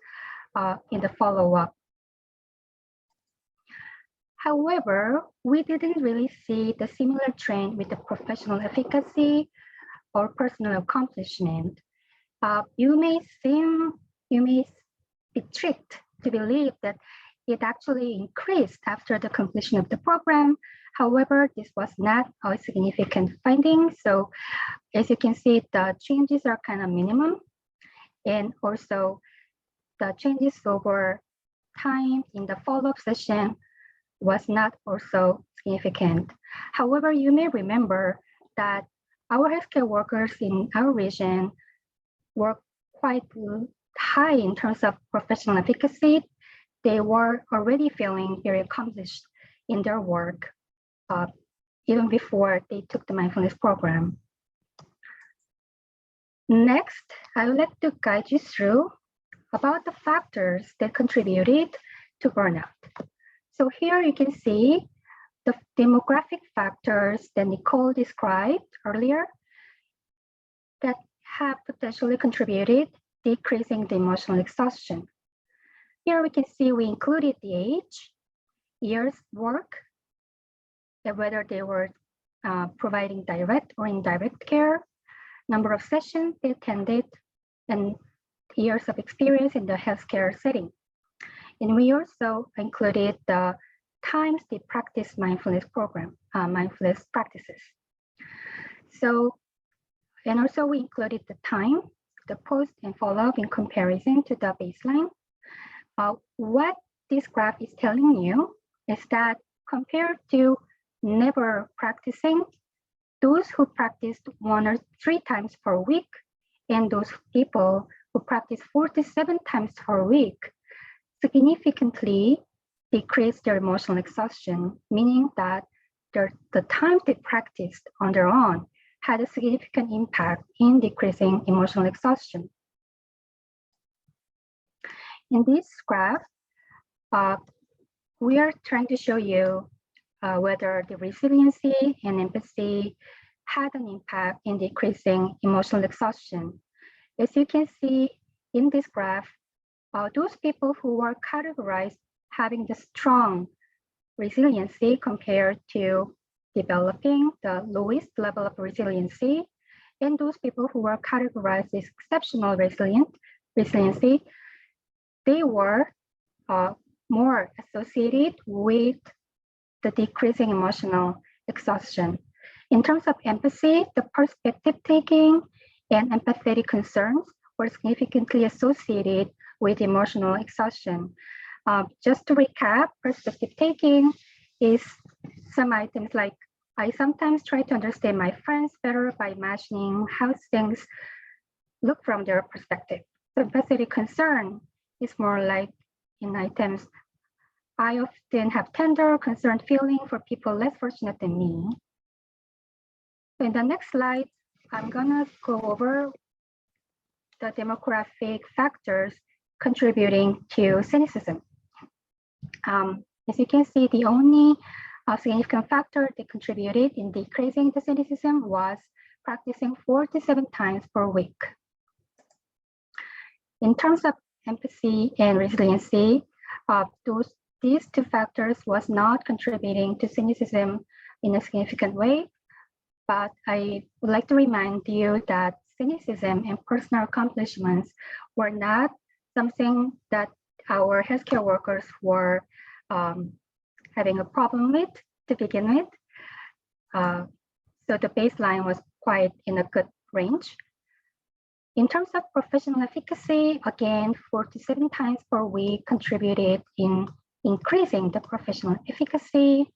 in the follow-up. However, we didn't really see the similar trend with the professional efficacy or personal accomplishment. You may be tricked to believe that it actually increased after the completion of the program. However, this was not a significant finding. So as you can see, the changes are kind of minimum. And also the changes over time in the follow-up session was not also significant. However, you may remember that our healthcare workers in our region were quite high in terms of professional efficacy. They were already feeling very accomplished in their work even before they took the mindfulness program. Next, I would like to guide you through about the factors that contributed to burnout. So here you can see the demographic factors that Nicole described earlier that have potentially contributed decreasing the emotional exhaustion. Here we can see we included the age, years work, and whether they were providing direct or indirect care, number of sessions they attended, and years of experience in the healthcare setting. And we also included the times they practice mindfulness practices. So, and also we included the time, the post and follow-up in comparison to the baseline. What this graph is telling you is that compared to never practicing, those who practiced 1 or 3 times per week and those people who practice 4 to 7 times per week significantly decrease their emotional exhaustion, meaning that the time they practiced on their own had a significant impact in decreasing emotional exhaustion. In this graph, we are trying to show you whether the resiliency and empathy had an impact in decreasing emotional exhaustion. As you can see in this graph, those people who were categorized having the strong resiliency compared to developing the lowest level of resiliency, and those people who were categorized as exceptional resiliency, they were more associated with the decreasing emotional exhaustion. In terms of empathy, the perspective taking and empathetic concerns were significantly associated with emotional exhaustion. Just to recap, perspective taking is some items like, I sometimes try to understand my friends better by imagining how things look from their perspective. So empathetic concern is more like in items, I often have tender, concerned feeling for people less fortunate than me. So in the next slide, I'm gonna go over the demographic factors contributing to cynicism. As you can see, the only significant factor that contributed in decreasing the cynicism was practicing 4 to 7 times per week. In terms of empathy and resiliency, these 2 factors was not contributing to cynicism in a significant way, but I would like to remind you that cynicism and personal accomplishments were not something that our healthcare workers were having a problem with to begin with. So the baseline was quite in a good range. In terms of professional efficacy, again, 4 to 7 times per week contributed in increasing the professional efficacy.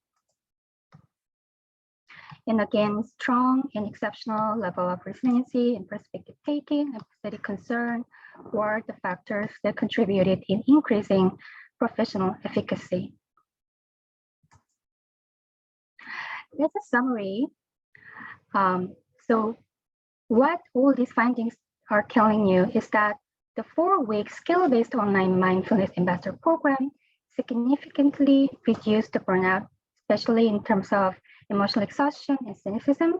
And again, strong and exceptional level of resiliency and perspective taking and empathetic concern were the factors that contributed in increasing professional efficacy. As a summary, so what all these findings are telling you is that the 4-week skill-based online mindfulness ambassador program significantly reduced the burnout, especially in terms of emotional exhaustion and cynicism.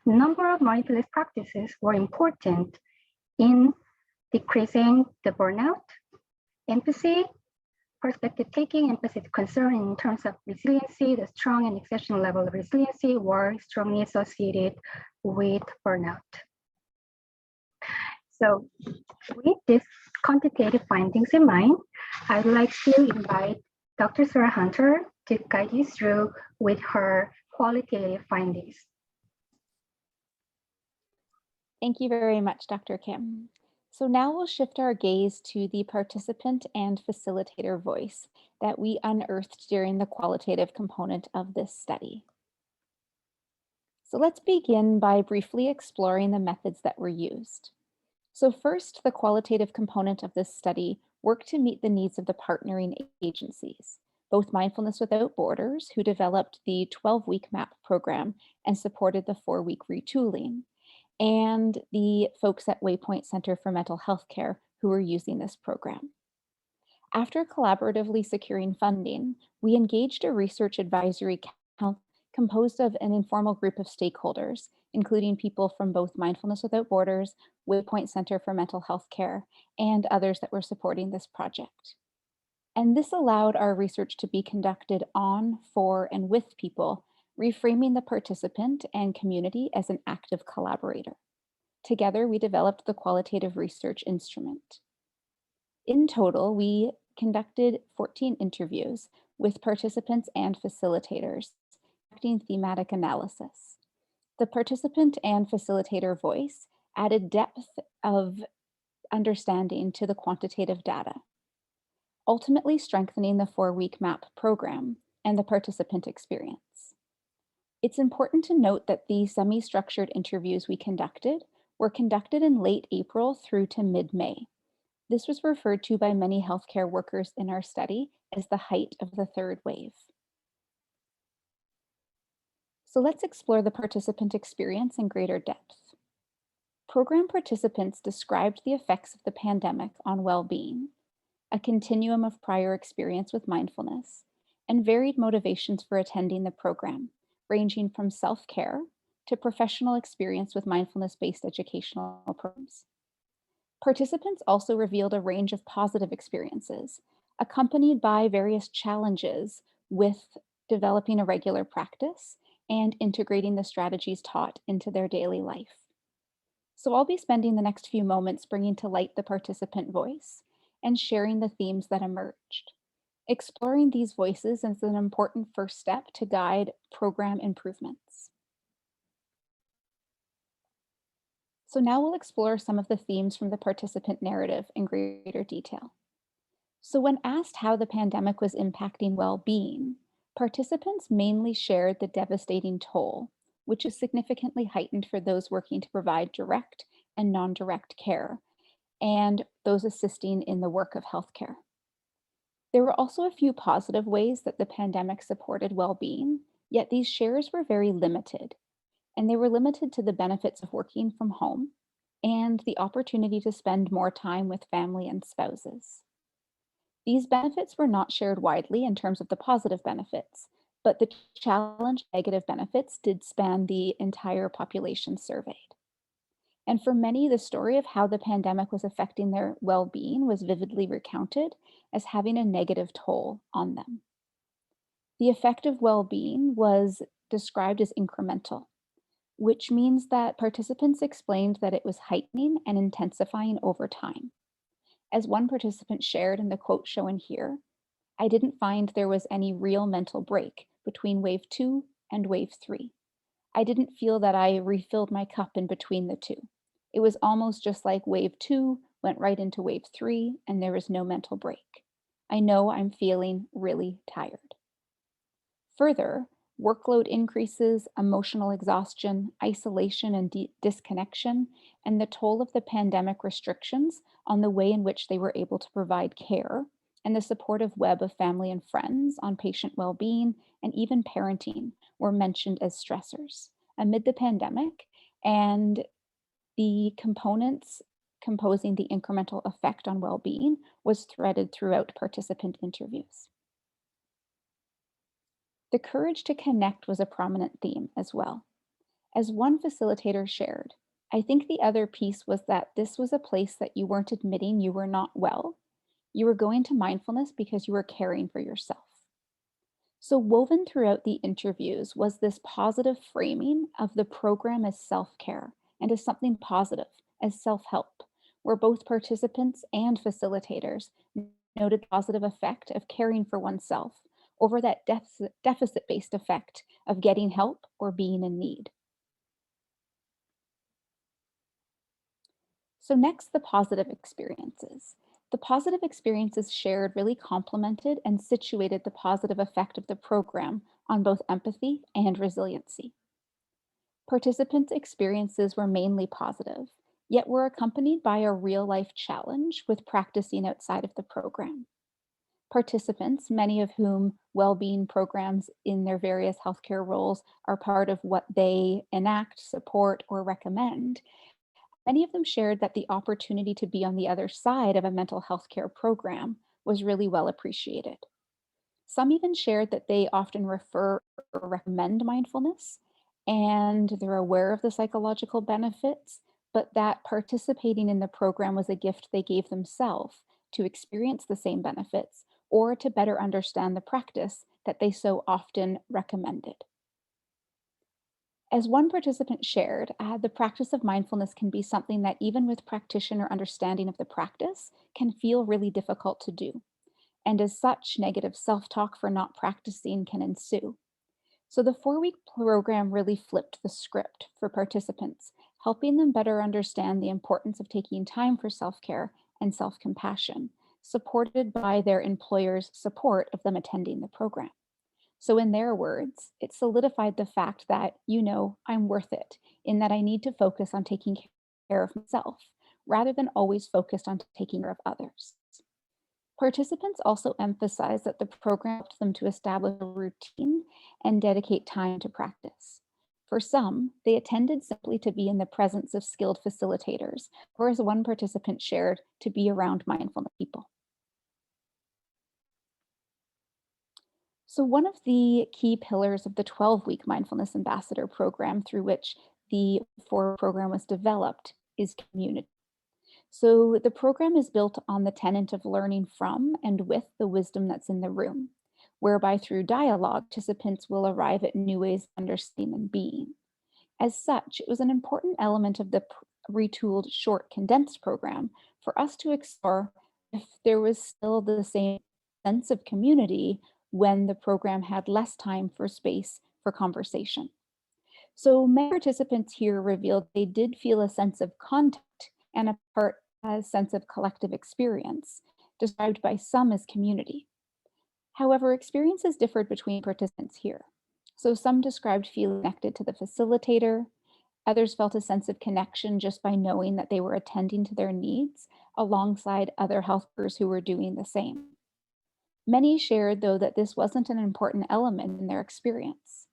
Number of mindfulness practices were important in decreasing the burnout, empathy, perspective taking, empathy concern in terms of resiliency. The strong and exceptional level of resiliency were strongly associated with burnout. So with these quantitative findings in mind, I'd like to invite Dr. Sarah Hunter to guide you through with her qualitative findings. Thank you very much, Dr. Kim. So now we'll shift our gaze to the participant and facilitator voice that we unearthed during the qualitative component of this study. So let's begin by briefly exploring the methods that were used. So first, the qualitative component of this study worked to meet the needs of the partnering agencies, both Mindfulness Without Borders, who developed the 12-week MAP program and supported the 4-week retooling, and the folks at Waypoint Center for Mental Health Care who were using this program. After collaboratively securing funding, we engaged a research advisory Health, composed of an informal group of stakeholders, including people from both Mindfulness Without Borders, Waypoint Center for Mental Health Care, and others that were supporting this project. And this allowed our research to be conducted on, for, and with people, reframing the participant and community as an active collaborator. Together, we developed the qualitative research instrument. In total, we conducted 14 interviews with participants and facilitators, conducting thematic analysis. The participant and facilitator voice added depth of understanding to the quantitative data, ultimately strengthening the 4-week MAP program and the participant experience. It's important to note that the semi-structured interviews we conducted were conducted in late April through to mid-May. This was referred to by many healthcare workers in our study as the height of the 3rd wave. So let's explore the participant experience in greater depth. Program participants described the effects of the pandemic on well-being, a continuum of prior experience with mindfulness, and varied motivations for attending the program, ranging from self-care to professional experience with mindfulness-based educational programs. Participants also revealed a range of positive experiences, accompanied by various challenges with developing a regular practice and integrating the strategies taught into their daily life. So I'll be spending the next few moments bringing to light the participant voice and sharing the themes that emerged. Exploring these voices is an important first step to guide program improvements. So now we'll explore some of the themes from the participant narrative in greater detail. So when asked how the pandemic was impacting well-being, participants mainly shared the devastating toll, which is significantly heightened for those working to provide direct and non-direct care, and those assisting in the work of healthcare. There were also a few positive ways that the pandemic supported well-being, yet these shares were very limited, and they were limited to the benefits of working from home and the opportunity to spend more time with family and spouses. These benefits were not shared widely in terms of the positive benefits, but the challenge negative benefits did span the entire population surveyed. And for many, the story of how the pandemic was affecting their well-being was vividly recounted as having a negative toll on them. The effect of well-being was described as incremental, which means that participants explained that it was heightening and intensifying over time. As one participant shared in the quote shown here, "I didn't find there was any real mental break between wave 2 and wave 3. I didn't feel that I refilled my cup in between the two. It was almost just like wave 2 went right into wave 3 and there was no mental break. I know I'm feeling really tired." Further, workload increases, emotional exhaustion, isolation and disconnection, and the toll of the pandemic restrictions on the way in which they were able to provide care, and the supportive web of family and friends on patient well-being and even parenting were mentioned as stressors amid the pandemic, and the components composing the incremental effect on well-being was threaded throughout participant interviews. The courage to connect was a prominent theme as well. As one facilitator shared, "I think the other piece was that this was a place that you weren't admitting you were not well. You were going to mindfulness because you were caring for yourself." So woven throughout the interviews was this positive framing of the program as self-care and as something positive, as self-help, where both participants and facilitators noted the positive effect of caring for oneself over that deficit-based effect of getting help or being in need. So next, the positive experiences. The positive experiences shared really complemented and situated the positive effect of the program on both empathy and resiliency. Participants' experiences were mainly positive, yet were accompanied by a real-life challenge with practicing outside of the program. Participants, many of whom well-being programs in their various healthcare roles are part of what they enact, support, or recommend, many of them shared that the opportunity to be on the other side of a mental health care program was really well appreciated. Some even shared that they often refer or recommend mindfulness and they're aware of the psychological benefits, but that participating in the program was a gift they gave themselves to experience the same benefits or to better understand the practice that they so often recommended. As one participant shared, the practice of mindfulness can be something that, even with practitioner understanding of the practice, can feel really difficult to do. And as such, negative self talk for not practicing can ensue. So the 4-week program really flipped the script for participants, helping them better understand the importance of taking time for self care and self compassion, supported by their employer's support of them attending the program. So, in their words, it solidified the fact that, I'm worth it, in that I need to focus on taking care of myself rather than always focused on taking care of others. Participants also emphasized that the program helped them to establish a routine and dedicate time to practice. For some, they attended simply to be in the presence of skilled facilitators, or as one participant shared, to be around mindful people. So one of the key pillars of the 12-week Mindfulness Ambassador program through which the program was developed is community. So the program is built on the tenet of learning from and with the wisdom that's in the room, whereby through dialogue, participants will arrive at new ways of understanding and being. As such, it was an important element of the retooled short condensed program for us to explore if there was still the same sense of community when the program had less time for space for conversation. So many participants here revealed they did feel a sense of contact and a sense of collective experience, described by some as community. However, experiences differed between participants here. So some described feeling connected to the facilitator, others felt a sense of connection just by knowing that they were attending to their needs alongside other health workers who were doing the same. Many shared, though, that this wasn't an important element in their experience.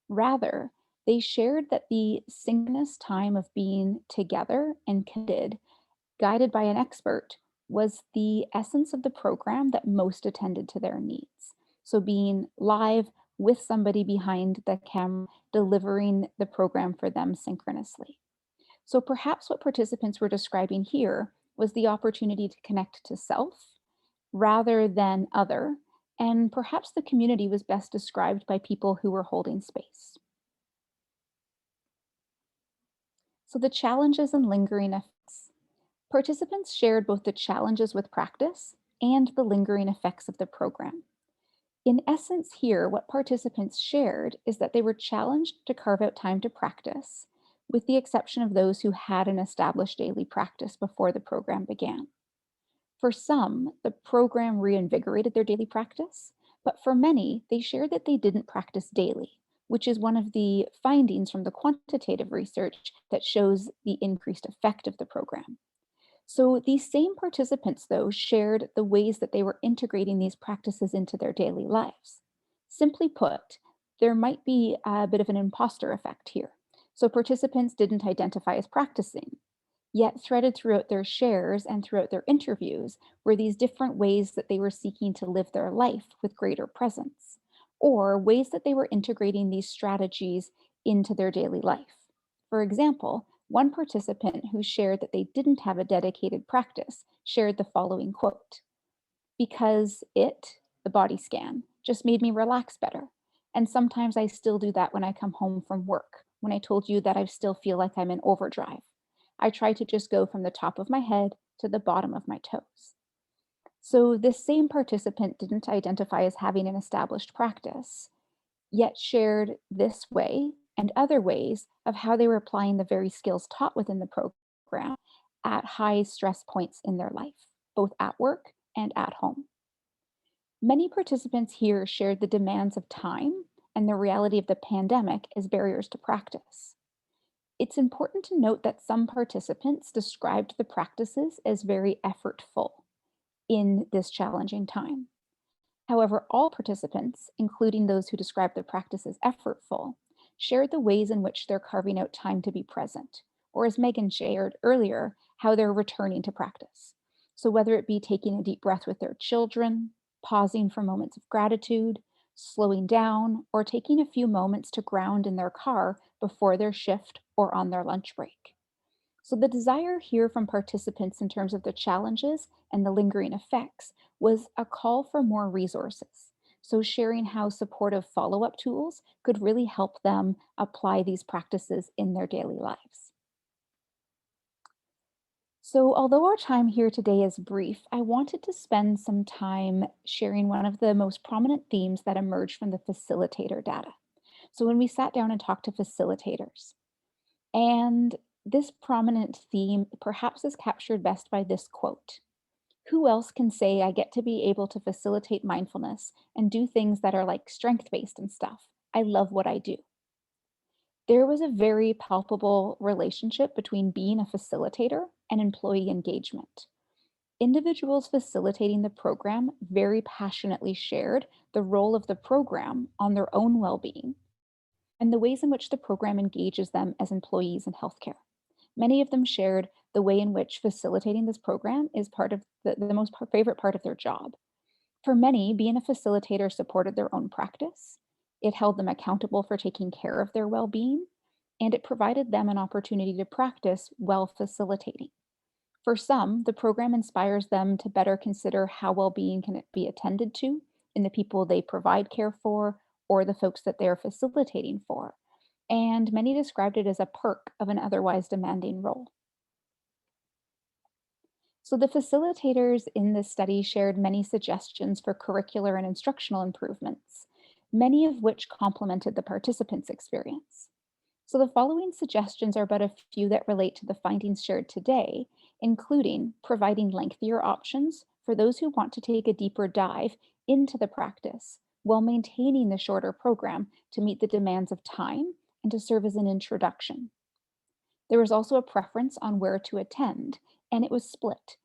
Rather, they shared that the synchronous time of being together and committed, guided by an expert, was the essence of the program that most attended to their needs. So being live with somebody behind the camera, delivering the program for them synchronously. So perhaps what participants were describing here was the opportunity to connect to self rather than other, and perhaps the community was best described by people who were holding space. So the challenges and lingering effects. Participants shared both the challenges with practice and the lingering effects of the program. In essence here, what participants shared is that they were challenged to carve out time to practice, with the exception of those who had an established daily practice before the program began. For some, the program reinvigorated their daily practice, but for many, they shared that they didn't practice daily, which is one of the findings from the quantitative research that shows the increased effect of the program. So these same participants, though, shared the ways that they were integrating these practices into their daily lives. Simply put, there might be a bit of an imposter effect here. So participants didn't identify as practicing, yet threaded throughout their shares and throughout their interviews were these different ways that they were seeking to live their life with greater presence, or ways that they were integrating these strategies into their daily life. For example, one participant who shared that they didn't have a dedicated practice shared the following quote: "Because the body scan, just made me relax better. And sometimes I still do that when I come home from work, when I told you that I still feel like I'm in overdrive. I try to just go from the top of my head to the bottom of my toes." So this same participant didn't identify as having an established practice, yet shared this way and other ways of how they were applying the very skills taught within the program at high stress points in their life, both at work and at home. Many participants here shared the demands of time and the reality of the pandemic as barriers to practice. It's important to note that some participants described the practices as very effortful in this challenging time. However, all participants, including those who described their practice as effortful, shared the ways in which they're carving out time to be present, or as Megan shared earlier, how they're returning to practice. So whether it be taking a deep breath with their children, pausing for moments of gratitude, slowing down, or taking a few moments to ground in their car before their shift or on their lunch break. So the desire here from participants in terms of the challenges and the lingering effects was a call for more resources. So sharing how supportive follow-up tools could really help them apply these practices in their daily lives. So although our time here today is brief, I wanted to spend some time sharing one of the most prominent themes that emerged from the facilitator data. So when we sat down and talked to facilitators, and this prominent theme perhaps is captured best by this quote: "Who else can say I get to be able to facilitate mindfulness and do things that are like strength-based and stuff? I love what I do." There was a very palpable relationship between being a facilitator and employee engagement. Individuals facilitating the program very passionately shared the role of the program on their own well-being and the ways in which the program engages them as employees in healthcare. Many of them shared the way in which facilitating this program is part of the most favorite part of their job. For many, being a facilitator supported their own practice. It held them accountable for taking care of their well-being, and it provided them an opportunity to practice while facilitating. For some, the program inspires them to better consider how well-being can be attended to in the people they provide care for or the folks that they're facilitating for. And many described it as a perk of an otherwise demanding role. So the facilitators in this study shared many suggestions for curricular and instructional improvements, many of which complemented the participants' experience. So the following suggestions are but a few that relate to the findings shared today, including providing lengthier options for those who want to take a deeper dive into the practice while maintaining the shorter program to meet the demands of time and to serve as an introduction. There was also a preference on where to attend, and it was split.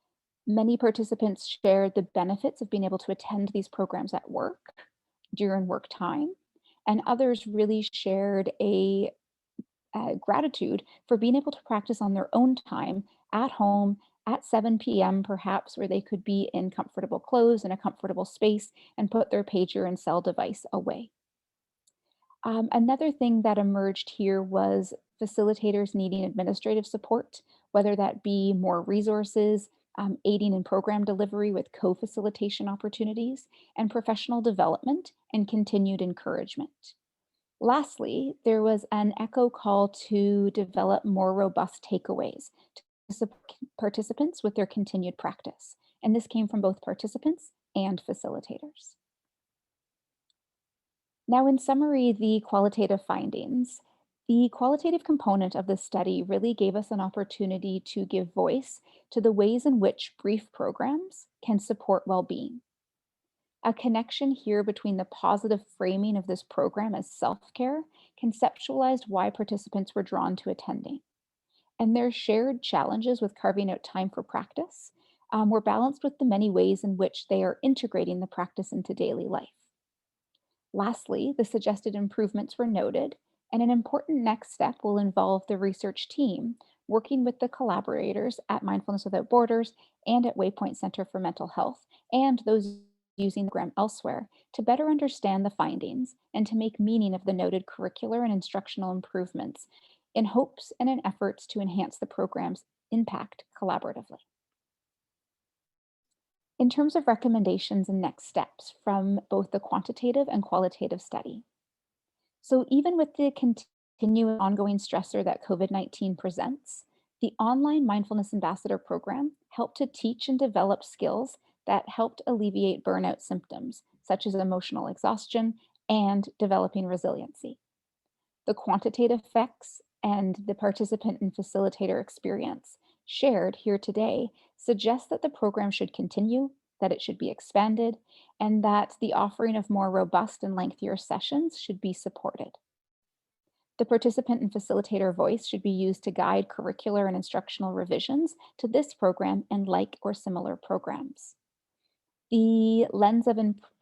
Many participants shared the benefits of being able to attend these programs at work during work time, and others really shared a gratitude for being able to practice on their own time at home at 7 p.m. perhaps, where they could be in comfortable clothes in a comfortable space and put their pager and cell device away. Another thing that emerged here was facilitators needing administrative support, whether that be more resources, aiding in program delivery with co-facilitation opportunities, and professional development and continued encouragement. Lastly, there was an echo call to develop more robust takeaways to support participants with their continued practice. And this came from both participants and facilitators. Now, in summary, the qualitative findings. The qualitative component of this study really gave us an opportunity to give voice to the ways in which brief programs can support well-being. A connection here between the positive framing of this program as self-care conceptualized why participants were drawn to attending. And their shared challenges with carving out time for practice were balanced with the many ways in which they are integrating the practice into daily life. Lastly, the suggested improvements were noted, and an important next step will involve the research team working with the collaborators at Mindfulness Without Borders and at Waypoint Center for Mental Health and those using the program elsewhere to better understand the findings and to make meaning of the noted curricular and instructional improvements in hopes and in efforts to enhance the program's impact collaboratively. In terms of recommendations and next steps from both the quantitative and qualitative study. So even with the continuing ongoing stressor that COVID-19 presents, the online Mindfulness Ambassador program helped to teach and develop skills that helped alleviate burnout symptoms, such as emotional exhaustion and developing resiliency. The quantitative effects and the participant and facilitator experience shared here today suggest that the program should continue, that it should be expanded, and that the offering of more robust and lengthier sessions should be supported. The participant and facilitator voice should be used to guide curricular and instructional revisions to this program and like or similar programs. The lens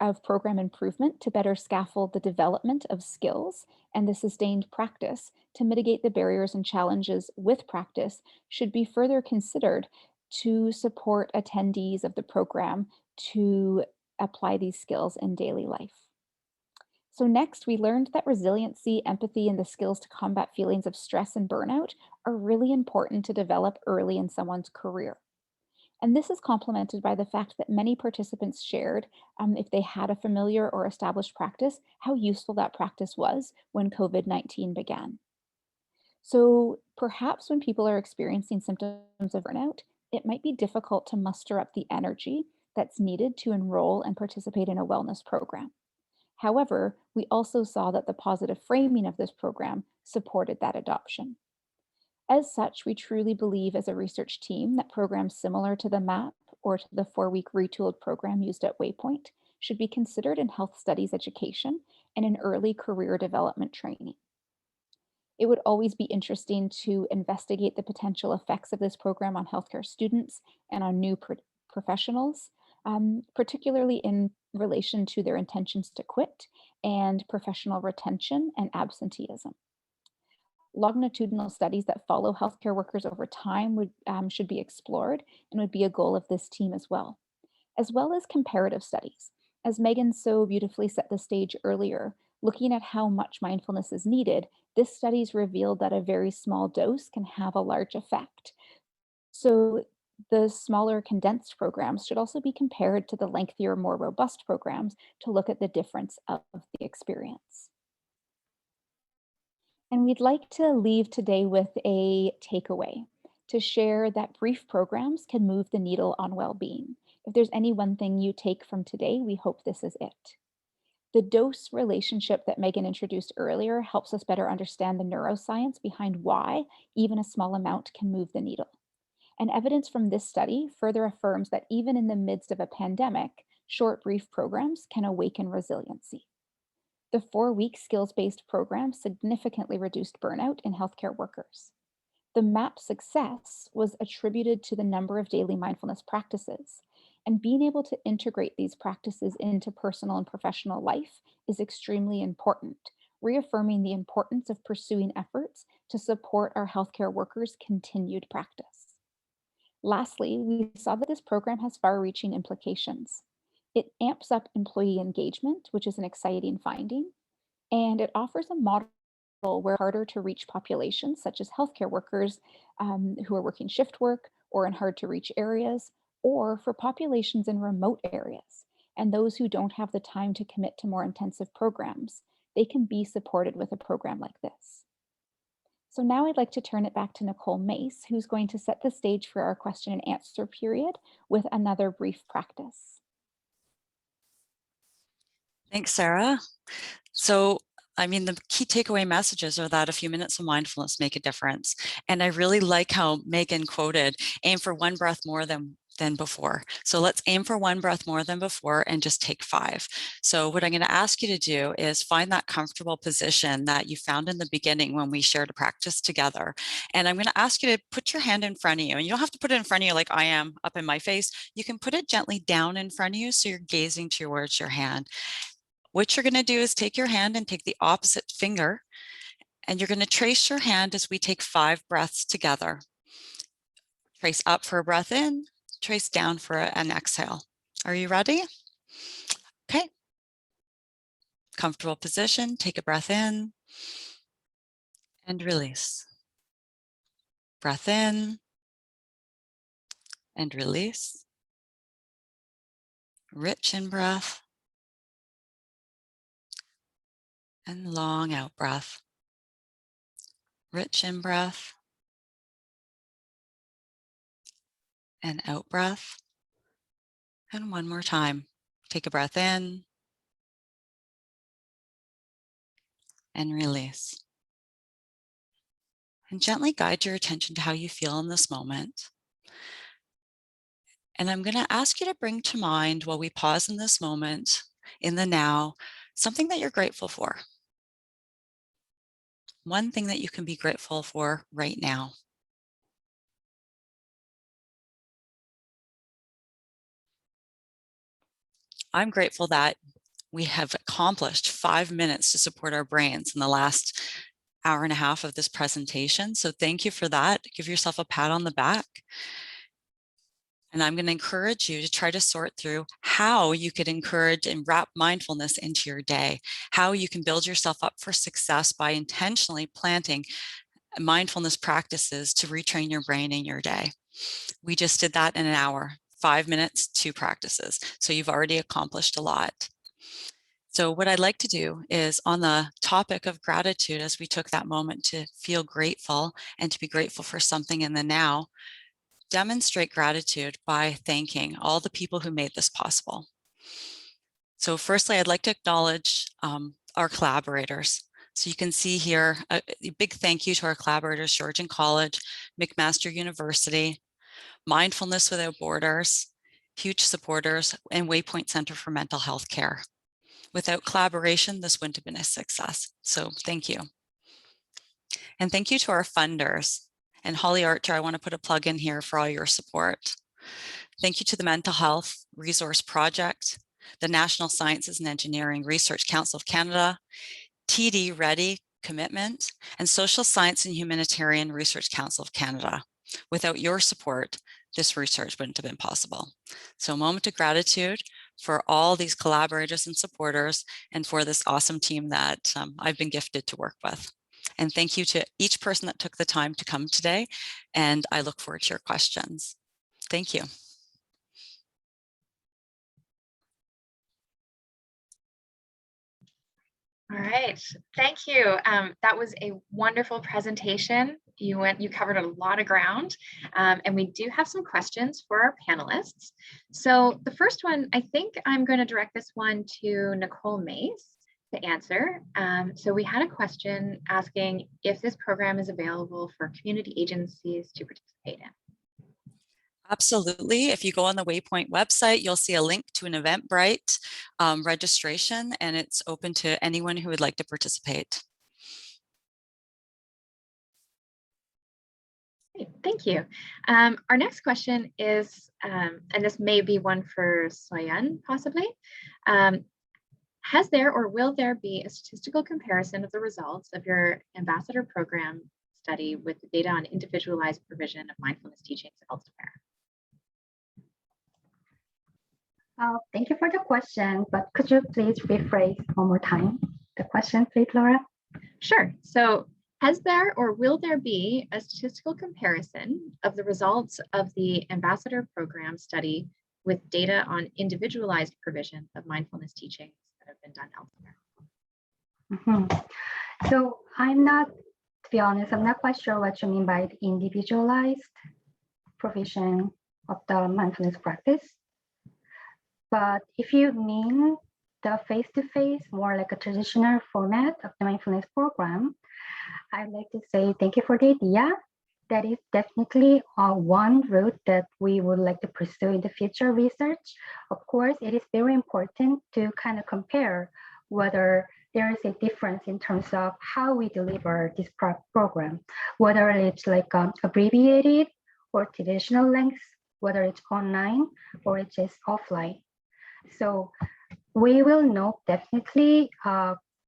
of program improvement to better scaffold the development of skills and the sustained practice to mitigate the barriers and challenges with practice should be further considered to support attendees of the program to apply these skills in daily life. So next, we learned that resiliency, empathy, and the skills to combat feelings of stress and burnout are really important to develop early in someone's career. And this is complemented by the fact that many participants shared, if they had a familiar or established practice, how useful that practice was when COVID-19 began. So perhaps when people are experiencing symptoms of burnout, it might be difficult to muster up the energy that's needed to enroll and participate in a wellness program. However, we also saw that the positive framing of this program supported that adoption. As such, we truly believe as a research team that programs similar to the MAP or to the 4-week retooled program used at Waypoint should be considered in health studies education and in early career development training. It would always be interesting to investigate the potential effects of this program on healthcare students and on new professionals, particularly in relation to their intentions to quit and professional retention and absenteeism. Longitudinal studies that follow healthcare workers over time should be explored and would be a goal of this team as well as comparative studies. As Megan so beautifully set the stage earlier, looking at how much mindfulness is needed, this study's revealed that a very small dose can have a large effect. So the smaller condensed programs should also be compared to the lengthier, more robust programs to look at the difference of the experience. And we'd like to leave today with a takeaway to share that brief programs can move the needle on well-being. If there's any one thing you take from today, we hope this is it. The dose relationship that Megan introduced earlier helps us better understand the neuroscience behind why even a small amount can move the needle. And evidence from this study further affirms that even in the midst of a pandemic, short, brief programs can awaken resiliency. The 4-week skills-based program significantly reduced burnout in healthcare workers. The MAP success was attributed to the number of daily mindfulness practices, and being able to integrate these practices into personal and professional life is extremely important, reaffirming the importance of pursuing efforts to support our healthcare workers' continued practice. Lastly, we saw that this program has far-reaching implications. It amps up employee engagement, which is an exciting finding, and it offers a model where harder to reach populations such as healthcare workers who are working shift work or in hard to reach areas, or for populations in remote areas and those who don't have the time to commit to more intensive programs. They can be supported with a program like this. So now I'd like to turn it back to Nicole Mace, who's going to set the stage for our question and answer period with another brief practice. Thanks, Sarah. So, the key takeaway messages are that a few minutes of mindfulness make a difference. And I really like how Megan quoted, aim for 1 breath more than before. So let's aim for 1 breath more than before and just take 5. So what I'm going to ask you to do is find that comfortable position that you found in the beginning when we shared a practice together. And I'm going to ask you to put your hand in front of you. And you don't have to put it in front of you like I am up in my face. You can put it gently down in front of you so you're gazing towards your hand. What you're going to do is take your hand and take the opposite finger, and you're going to trace your hand as we take 5 breaths together. Trace up for a breath in, trace down for an exhale. Are you ready? Okay. Comfortable position, take a breath in and release. Breath in and release. Rich in breath and long out breath. Rich in breath and out breath. And one more time. Take a breath in and release. And gently guide your attention to how you feel in this moment. And I'm going to ask you to bring to mind, while we pause in this moment, in the now, something that you're grateful for. One thing that you can be grateful for right now. I'm grateful that we have accomplished 5 minutes to support our brains in the last hour and a half of this presentation. So thank you for that. Give yourself a pat on the back. And I'm going to encourage you to try to sort through how you could encourage and wrap mindfulness into your day, how you can build yourself up for success by intentionally planting mindfulness practices to retrain your brain in your day. We just did that in an hour, 5 minutes, 2 practices. So you've already accomplished a lot. So what I'd like to do is, on the topic of gratitude, as we took that moment to feel grateful and to be grateful for something in the now, demonstrate gratitude by thanking all the people who made this possible. So firstly, I'd like to acknowledge our collaborators. So you can see here a big thank you to our collaborators, Georgian College, McMaster University, Mindfulness Without Borders, huge supporters, and Waypoint Center for Mental Health Care. Without collaboration, this wouldn't have been a success. So thank you. And thank you to our funders. And Holly Archer, I want to put a plug in here for all your support. Thank you to the Mental Health Resource Project, the National Sciences and Engineering Research Council of Canada, TD Ready Commitment, and Social Science and Humanitarian Research Council of Canada. Without your support, this research wouldn't have been possible. So a moment of gratitude for all these collaborators and supporters, and for this awesome team that I've been gifted to work with. And thank you to each person that took the time to come today. And I look forward to your questions. Thank you. All right, thank you. That was a wonderful presentation. You covered a lot of ground, and we do have some questions for our panelists. So the first one, I think I'm going to direct this one to Nicole Mace to answer. So we had a question asking if this program is available for community agencies to participate in. Absolutely. If you go on the Waypoint website, you'll see a link to an Eventbrite registration, and it's open to anyone who would like to participate. Great, thank you. Our next question is, and this may be one for Soyeon possibly. Has there or will there be a statistical comparison of the results of your ambassador program study with the data on individualized provision of mindfulness teachings elsewhere? Thank you for the question, but could you please rephrase one more time the question, please, Laura? Sure. So has there or will there be a statistical comparison of the results of the ambassador program study with data on individualized provision of mindfulness teachings that have been done elsewhere? So to be honest, I'm not quite sure what you mean by the individualized provision of the mindfulness practice. But if you mean the face-to-face, more like a traditional format of the mindfulness program, I'd like to say thank you for the idea. That is definitely one route that we would like to pursue in the future research. Of course, it is very important to kind of compare whether there is a difference in terms of how we deliver this program, whether it's like abbreviated or traditional length, whether it's online or it's just offline. So we will know definitely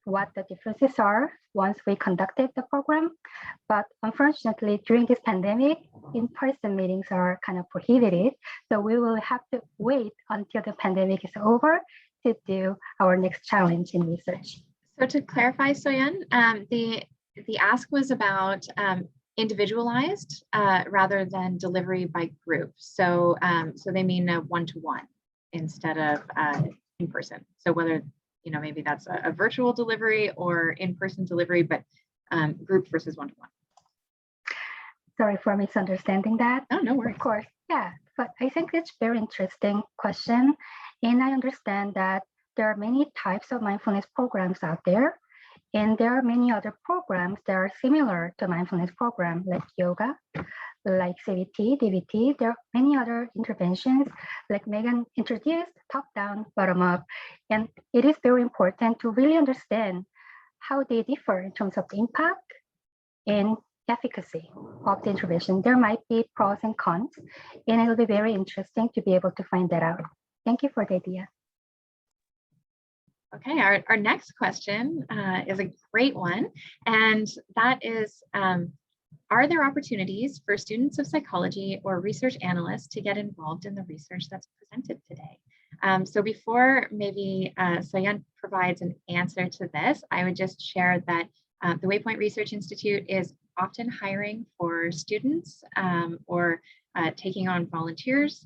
what the differences are once we conducted the program. But unfortunately, during this pandemic, in-person meetings are kind of prohibited. So we will have to wait until the pandemic is over to do our next challenge in research. So to clarify, Soyeon, the ask was about individualized rather than delivery by group. So so they mean a one-to-one instead of in person. So whether, you know, maybe that's a virtual delivery or in-person delivery, but group versus one-to-one. Sorry for misunderstanding that. Oh, no worries. Of course, yeah, but I think it's a very interesting question. And I understand that there are many types of mindfulness programs out there. And there are many other programs that are similar to mindfulness program, like yoga, like CBT, DBT. There are many other interventions, like Megan introduced, top-down, bottom-up. And it is very important to really understand how they differ in terms of the impact and efficacy of the intervention. There might be pros and cons, and it'll be very interesting to be able to find that out. Thank you for the idea. Okay, our next question is a great one, and that is, Are there opportunities for students of psychology or research analysts to get involved in the research that's presented today? So before maybe Soyeon provides an answer to this, I would just share that the Waypoint Research Institute is often hiring for students or taking on volunteers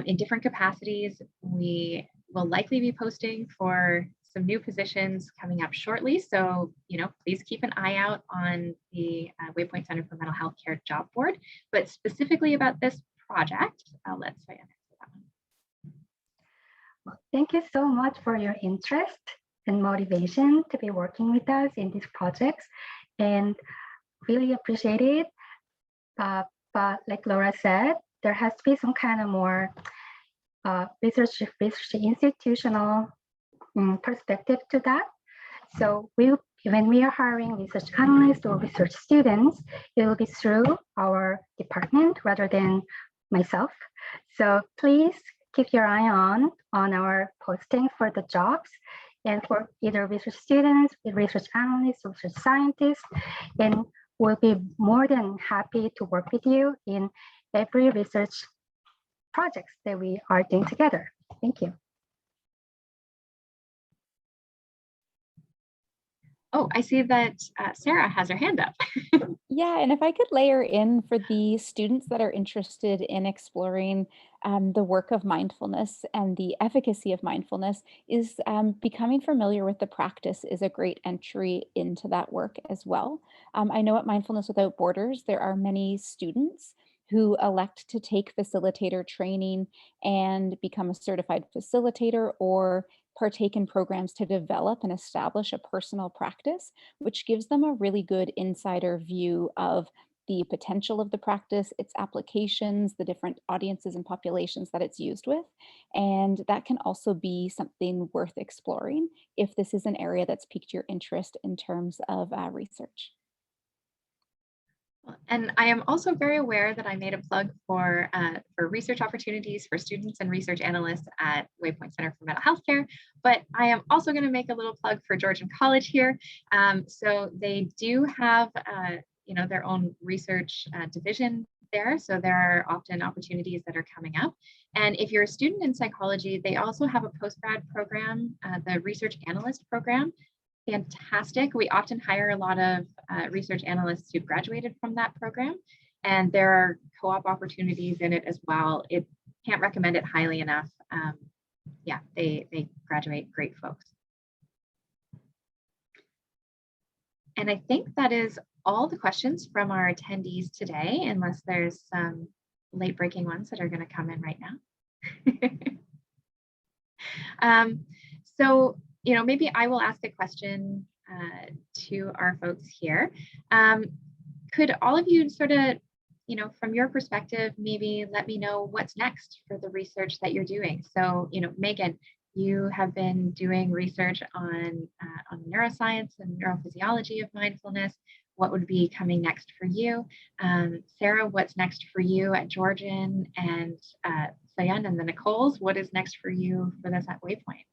in different capacities. We will likely be posting for some new positions coming up shortly. So, please keep an eye out on the Waypoint Center for Mental Health Care job board. But specifically about this project, I'll let Soyeon answer that one. Well, thank you so much for your interest and motivation to be working with us in these projects, and really appreciate it. But like Laura said, there has to be some kind of more research institutional perspective to that. So when we are hiring research analysts or research students, it will be through our department rather than myself. So please keep your eye on our posting for the jobs and for either research students, research analysts, or research scientists, and we'll be more than happy to work with you in every research projects that we are doing together. Thank you. Oh, I see that Sarah has her hand up. Yeah, and if I could layer in for the students that are interested in exploring the work of mindfulness and the efficacy of mindfulness, is becoming familiar with the practice is a great entry into that work as well. I know at Mindfulness Without Borders, there are many students who elect to take facilitator training and become a certified facilitator or partake in programs to develop and establish a personal practice, which gives them a really good insider view of the potential of the practice, its applications, the different audiences and populations that it's used with. And that can also be something worth exploring if this is an area that's piqued your interest in terms of research. And I am also very aware that I made a plug for research opportunities for students and research analysts at Waypoint Center for Mental Health Care, but I am also going to make a little plug for Georgian College here. So they do have their own research division there. So there are often opportunities that are coming up. And if you're a student in psychology, they also have a postgrad program, the research analyst program. Fantastic. We often hire a lot of research analysts who graduated from that program, and there are co-op opportunities in it as well. It can't recommend it highly enough. Yeah, they graduate great folks. And I think that is all the questions from our attendees today, unless there's some late breaking ones that are going to come in right now. So maybe I will ask a question to our folks here. Could all of you sort of, from your perspective, maybe let me know what's next for the research that you're doing? So, Megan, you have been doing research on neuroscience and neurophysiology of mindfulness. What would be coming next for you? Sarah, what's next for you at Georgian? And Soyeon and the Nicoles, what is next for you for this at Waypoint?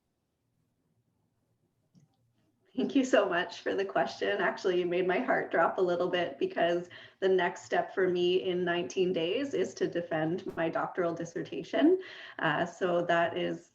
Thank you so much for the question. Actually, you made my heart drop a little bit because the next step for me in 19 days is to defend my doctoral dissertation. So that is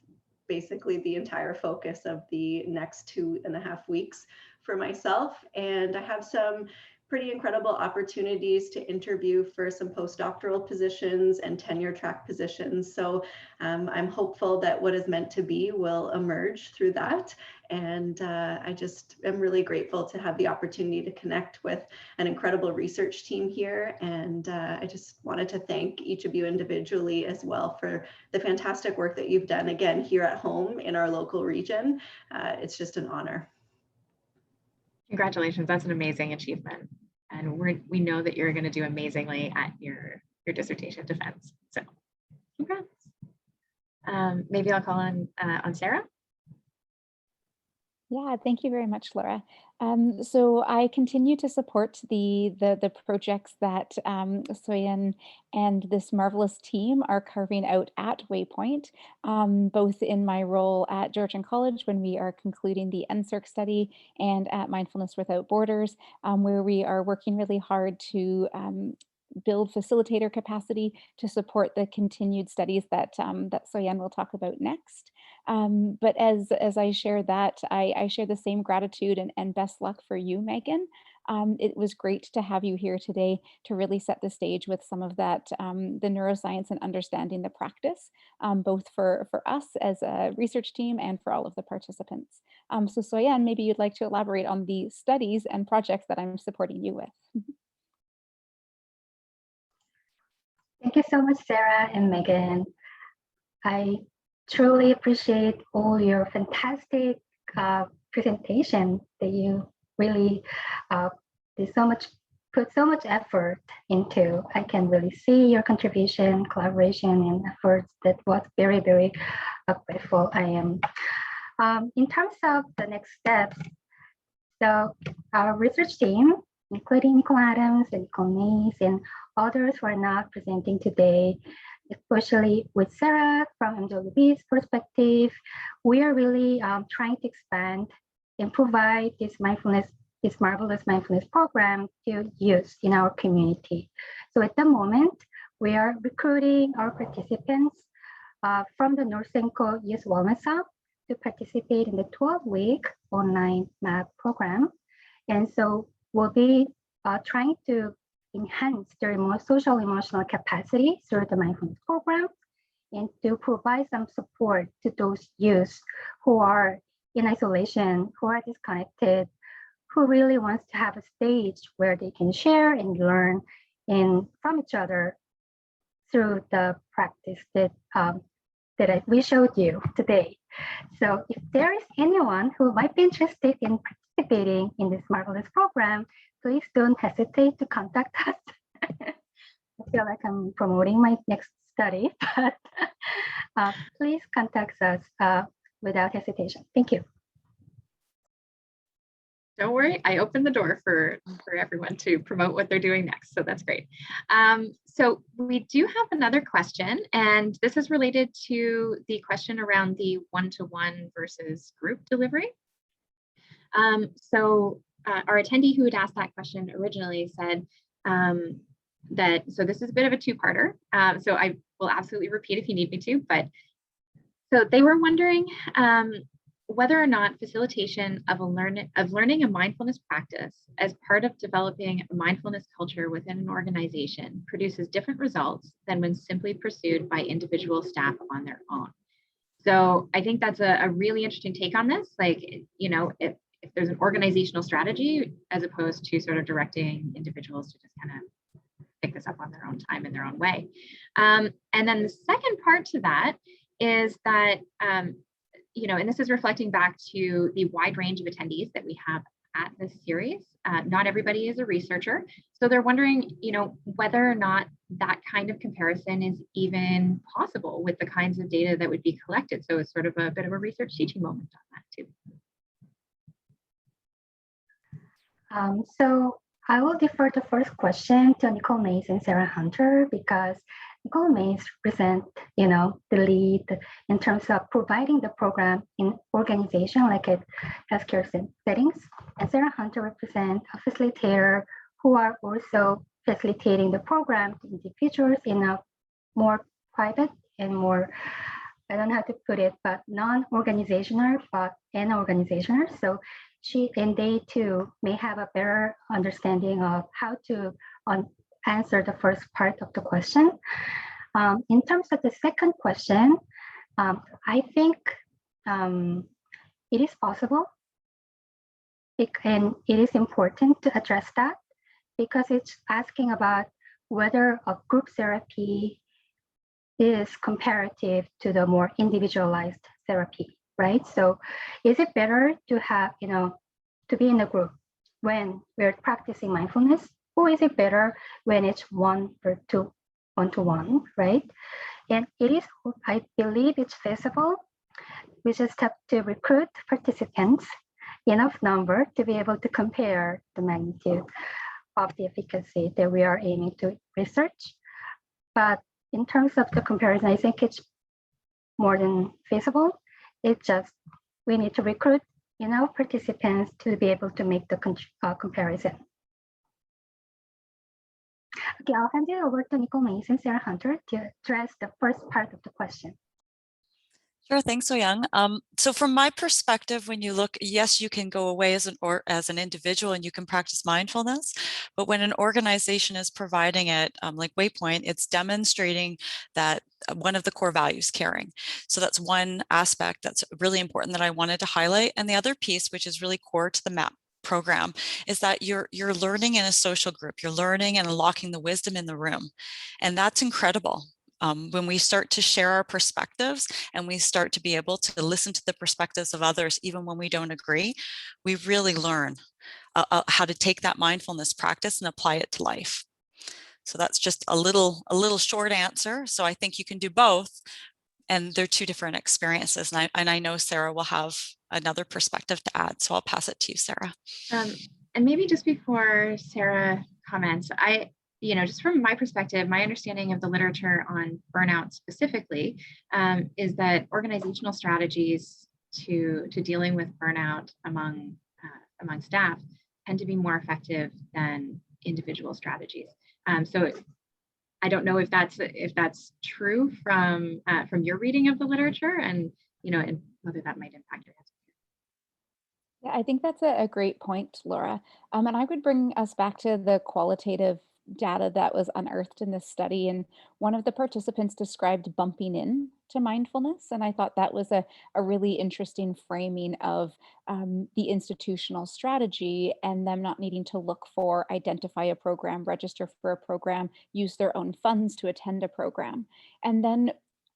basically the entire focus of the next 2.5 weeks for myself. And I have some pretty incredible opportunities to interview for some postdoctoral positions and tenure track positions. So I'm hopeful that what is meant to be will emerge through that. And I just am really grateful to have the opportunity to connect with an incredible research team here. And I just wanted to thank each of you individually as well for the fantastic work that you've done, again, here at home in our local region. It's just an honor. Congratulations, that's an amazing achievement. And we know that you're going to do amazingly at your dissertation defense. So congrats. Maybe I'll call on Sarah. Yeah, thank you very much, Laura. So I continue to support the projects that Soyeon and this marvelous team are carving out at Waypoint, both in my role at Georgian College when we are concluding the NSERC study and at Mindfulness Without Borders, where we are working really hard to build facilitator capacity to support the continued studies that that Soyeon will talk about next. But as I share that, I share the same gratitude and best luck for you, Megan. It was great to have you here today to really set the stage with some of that, the neuroscience and understanding the practice, both for us as a research team and for all of the participants. So Soyeon, maybe you'd like to elaborate on the studies and projects that I'm supporting you with. Thank you so much, Sarah and Megan. I truly appreciate all your fantastic presentation that you really put so much effort into. I can really see your contribution, collaboration, and efforts. That was very, very grateful I am. In terms of the next steps, so our research team, including Nicole Adams and Nicole Mace and others who are not presenting today, especially with Sarah from MWB's perspective, we are really trying to expand and provide this marvelous mindfulness program to use in our community. So at the moment, we are recruiting our participants from the Norsenko Youth Wellness Hub to participate in the 12-week online MAP program. And so we'll be trying to enhance their social emotional capacity through the mindfulness program and to provide some support to those youth who are in isolation, who are disconnected, who really wants to have a stage where they can share and learn from each other through the practice that we showed you today. So if there is anyone who might be interested in participating in this marvelous program, please don't hesitate to contact us. I feel like I'm promoting my next study, but please contact us without hesitation. Thank you. Don't worry, I opened the door for everyone to promote what they're doing next, so that's great. So we do have another question, and this is related to the question around the one-to-one versus group delivery. Our attendee who had asked that question originally said so this is a bit of a two-parter, so I will absolutely repeat if you need me to, but so they were wondering whether or not facilitation of learning a mindfulness practice as part of developing a mindfulness culture within an organization produces different results than when simply pursued by individual staff on their own. So I think that's a really interesting take on this. Like, you know, if there's an organizational strategy as opposed to sort of directing individuals to just kind of pick this up on their own time in their own way. And then the second part to that is that, you know, and this is reflecting back to the wide range of attendees that we have at this series. Not everybody is a researcher. So they're wondering, you know, whether or not that kind of comparison is even possible with the kinds of data that would be collected. So it's sort of a bit of a research teaching moment on that too. So I will defer the first question to Nicole Mace and Sarah Hunter, because Nicole Mace represent, you know, the lead in terms of providing the program in organization like at healthcare settings, and Sarah Hunter represent a facilitator who are also facilitating the program to individuals in a more private and more, I don't know how to put it, but non-organizational, but an organizational. So she and they too may have a better understanding of how to answer the first part of the question. In terms of the second question, I think it is possible, and it is important to address that, because it's asking about whether a group therapy is comparative to the more individualized therapy, right? So is it better to have, you know, to be in a group when we're practicing mindfulness, or is it better when it's one-to-one, right? And it is, I believe it's feasible. We just have to recruit participants enough number to be able to compare the magnitude of the efficacy that we are aiming to research. But in terms of the comparison, I think it's more than feasible. It's just we need to recruit enough participants to be able to make the comparison. Okay, I'll hand it over to Nicole Mace and Sarah Hunter to address the first part of the question. Sure, thanks, Soyeon. So from my perspective, when you look, yes, you can go away as an individual and you can practice mindfulness, but when an organization is providing it, like Waypoint, it's demonstrating that one of the core values, caring. So that's one aspect that's really important that I wanted to highlight. And the other piece, which is really core to the MAP program, is that you're learning in a social group, you're learning and unlocking the wisdom in the room. And that's incredible. When we start to share our perspectives and we start to be able to listen to the perspectives of others, even when we don't agree, we really learn how to take that mindfulness practice and apply it to life. So that's just a little short answer. So I think you can do both, and they're two different experiences. And I know Sarah will have another perspective to add. So I'll pass it to you, Sarah. And maybe just before Sarah comments, just from my perspective, my understanding of the literature on burnout specifically is that organizational strategies to dealing with burnout among staff tend to be more effective than individual strategies. So I don't know if that's true from your reading of the literature, and and whether that might impact your answer. Yeah, I think that's a great point, Laura. And I would bring us back to the qualitative data that was unearthed in this study. And one of the participants described bumping in to mindfulness. And I thought that was a really interesting framing of the institutional strategy and them not needing to look for, identify a program, register for a program, use their own funds to attend a program. And then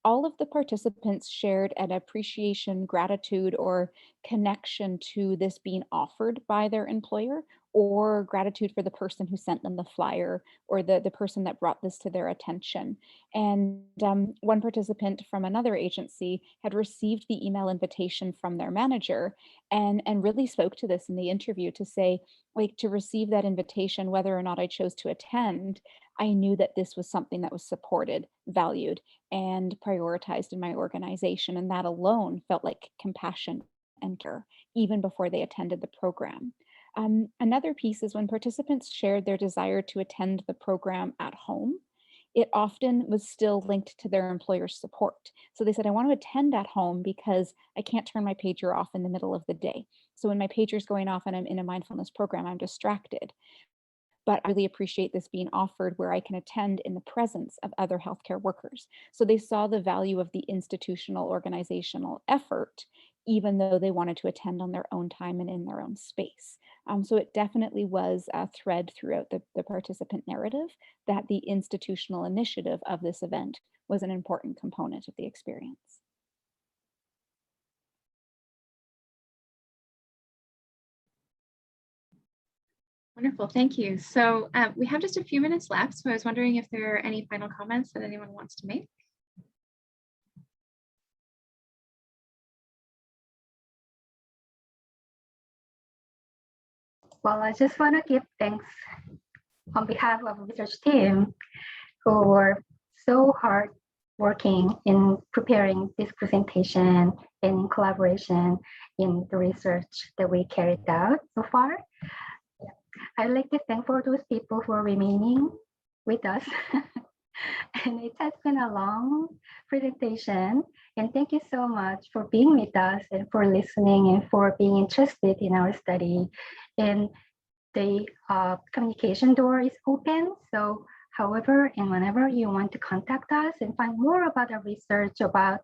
all of the participants shared an appreciation, gratitude, or connection to this being offered by their employer, or gratitude for the person who sent them the flyer, or the person that brought this to their attention. And one participant from another agency had received the email invitation from their manager and really spoke to this in the interview to say, like, to receive that invitation, whether or not I chose to attend, I knew that this was something that was supported, valued, and prioritized in my organization. And that alone felt like compassion and care, even before they attended the program. Another piece is when participants shared their desire to attend the program at home, it often was still linked to their employer's support. So they said, I want to attend at home because I can't turn my pager off in the middle of the day. So when my pager's going off and I'm in a mindfulness program, I'm distracted. But I really appreciate this being offered where I can attend in the presence of other healthcare workers. So they saw the value of the institutional organizational effort, even though they wanted to attend on their own time and in their own space. So it definitely was a thread throughout the participant narrative that the institutional initiative of this event was an important component of the experience. Wonderful, thank you. So we have just a few minutes left, so I was wondering if there are any final comments that anyone wants to make. Well, I just want to give thanks on behalf of the research team who were so hard working in preparing this presentation and in collaboration in the research that we carried out so far. I'd like to thank for those people who are remaining with us. And it has been a long presentation. And thank you so much for being with us and for listening and for being interested in our study. And the communication door is open. So however and whenever you want to contact us and find more about our research about,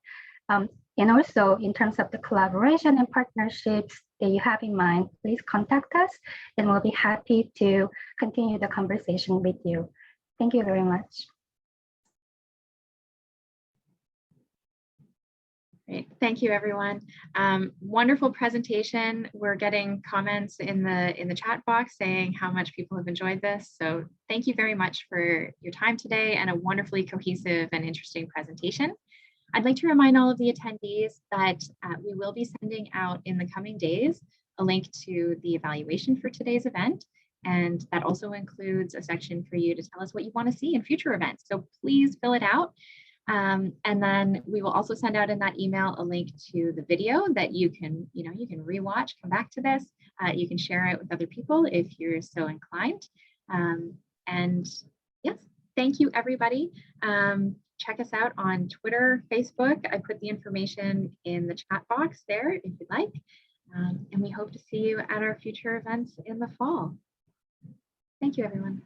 and also in terms of the collaboration and partnerships that you have in mind, please contact us and we'll be happy to continue the conversation with you. Thank you very much. Great, thank you everyone. Wonderful presentation. We're getting comments in the chat box saying how much people have enjoyed this. So thank you very much for your time today and a wonderfully cohesive and interesting presentation. I'd like to remind all of the attendees that we will be sending out in the coming days a link to the evaluation for today's event. And that also includes a section for you to tell us what you want to see in future events. So please fill it out. And then we will also send out in that email a link to the video that you can rewatch, come back to this. You can share it with other people if you're so inclined. And yes, thank you, everybody. Check us out on Twitter, Facebook. I put the information in the chat box there if you'd like. And we hope to see you at our future events in the fall. Thank you, everyone.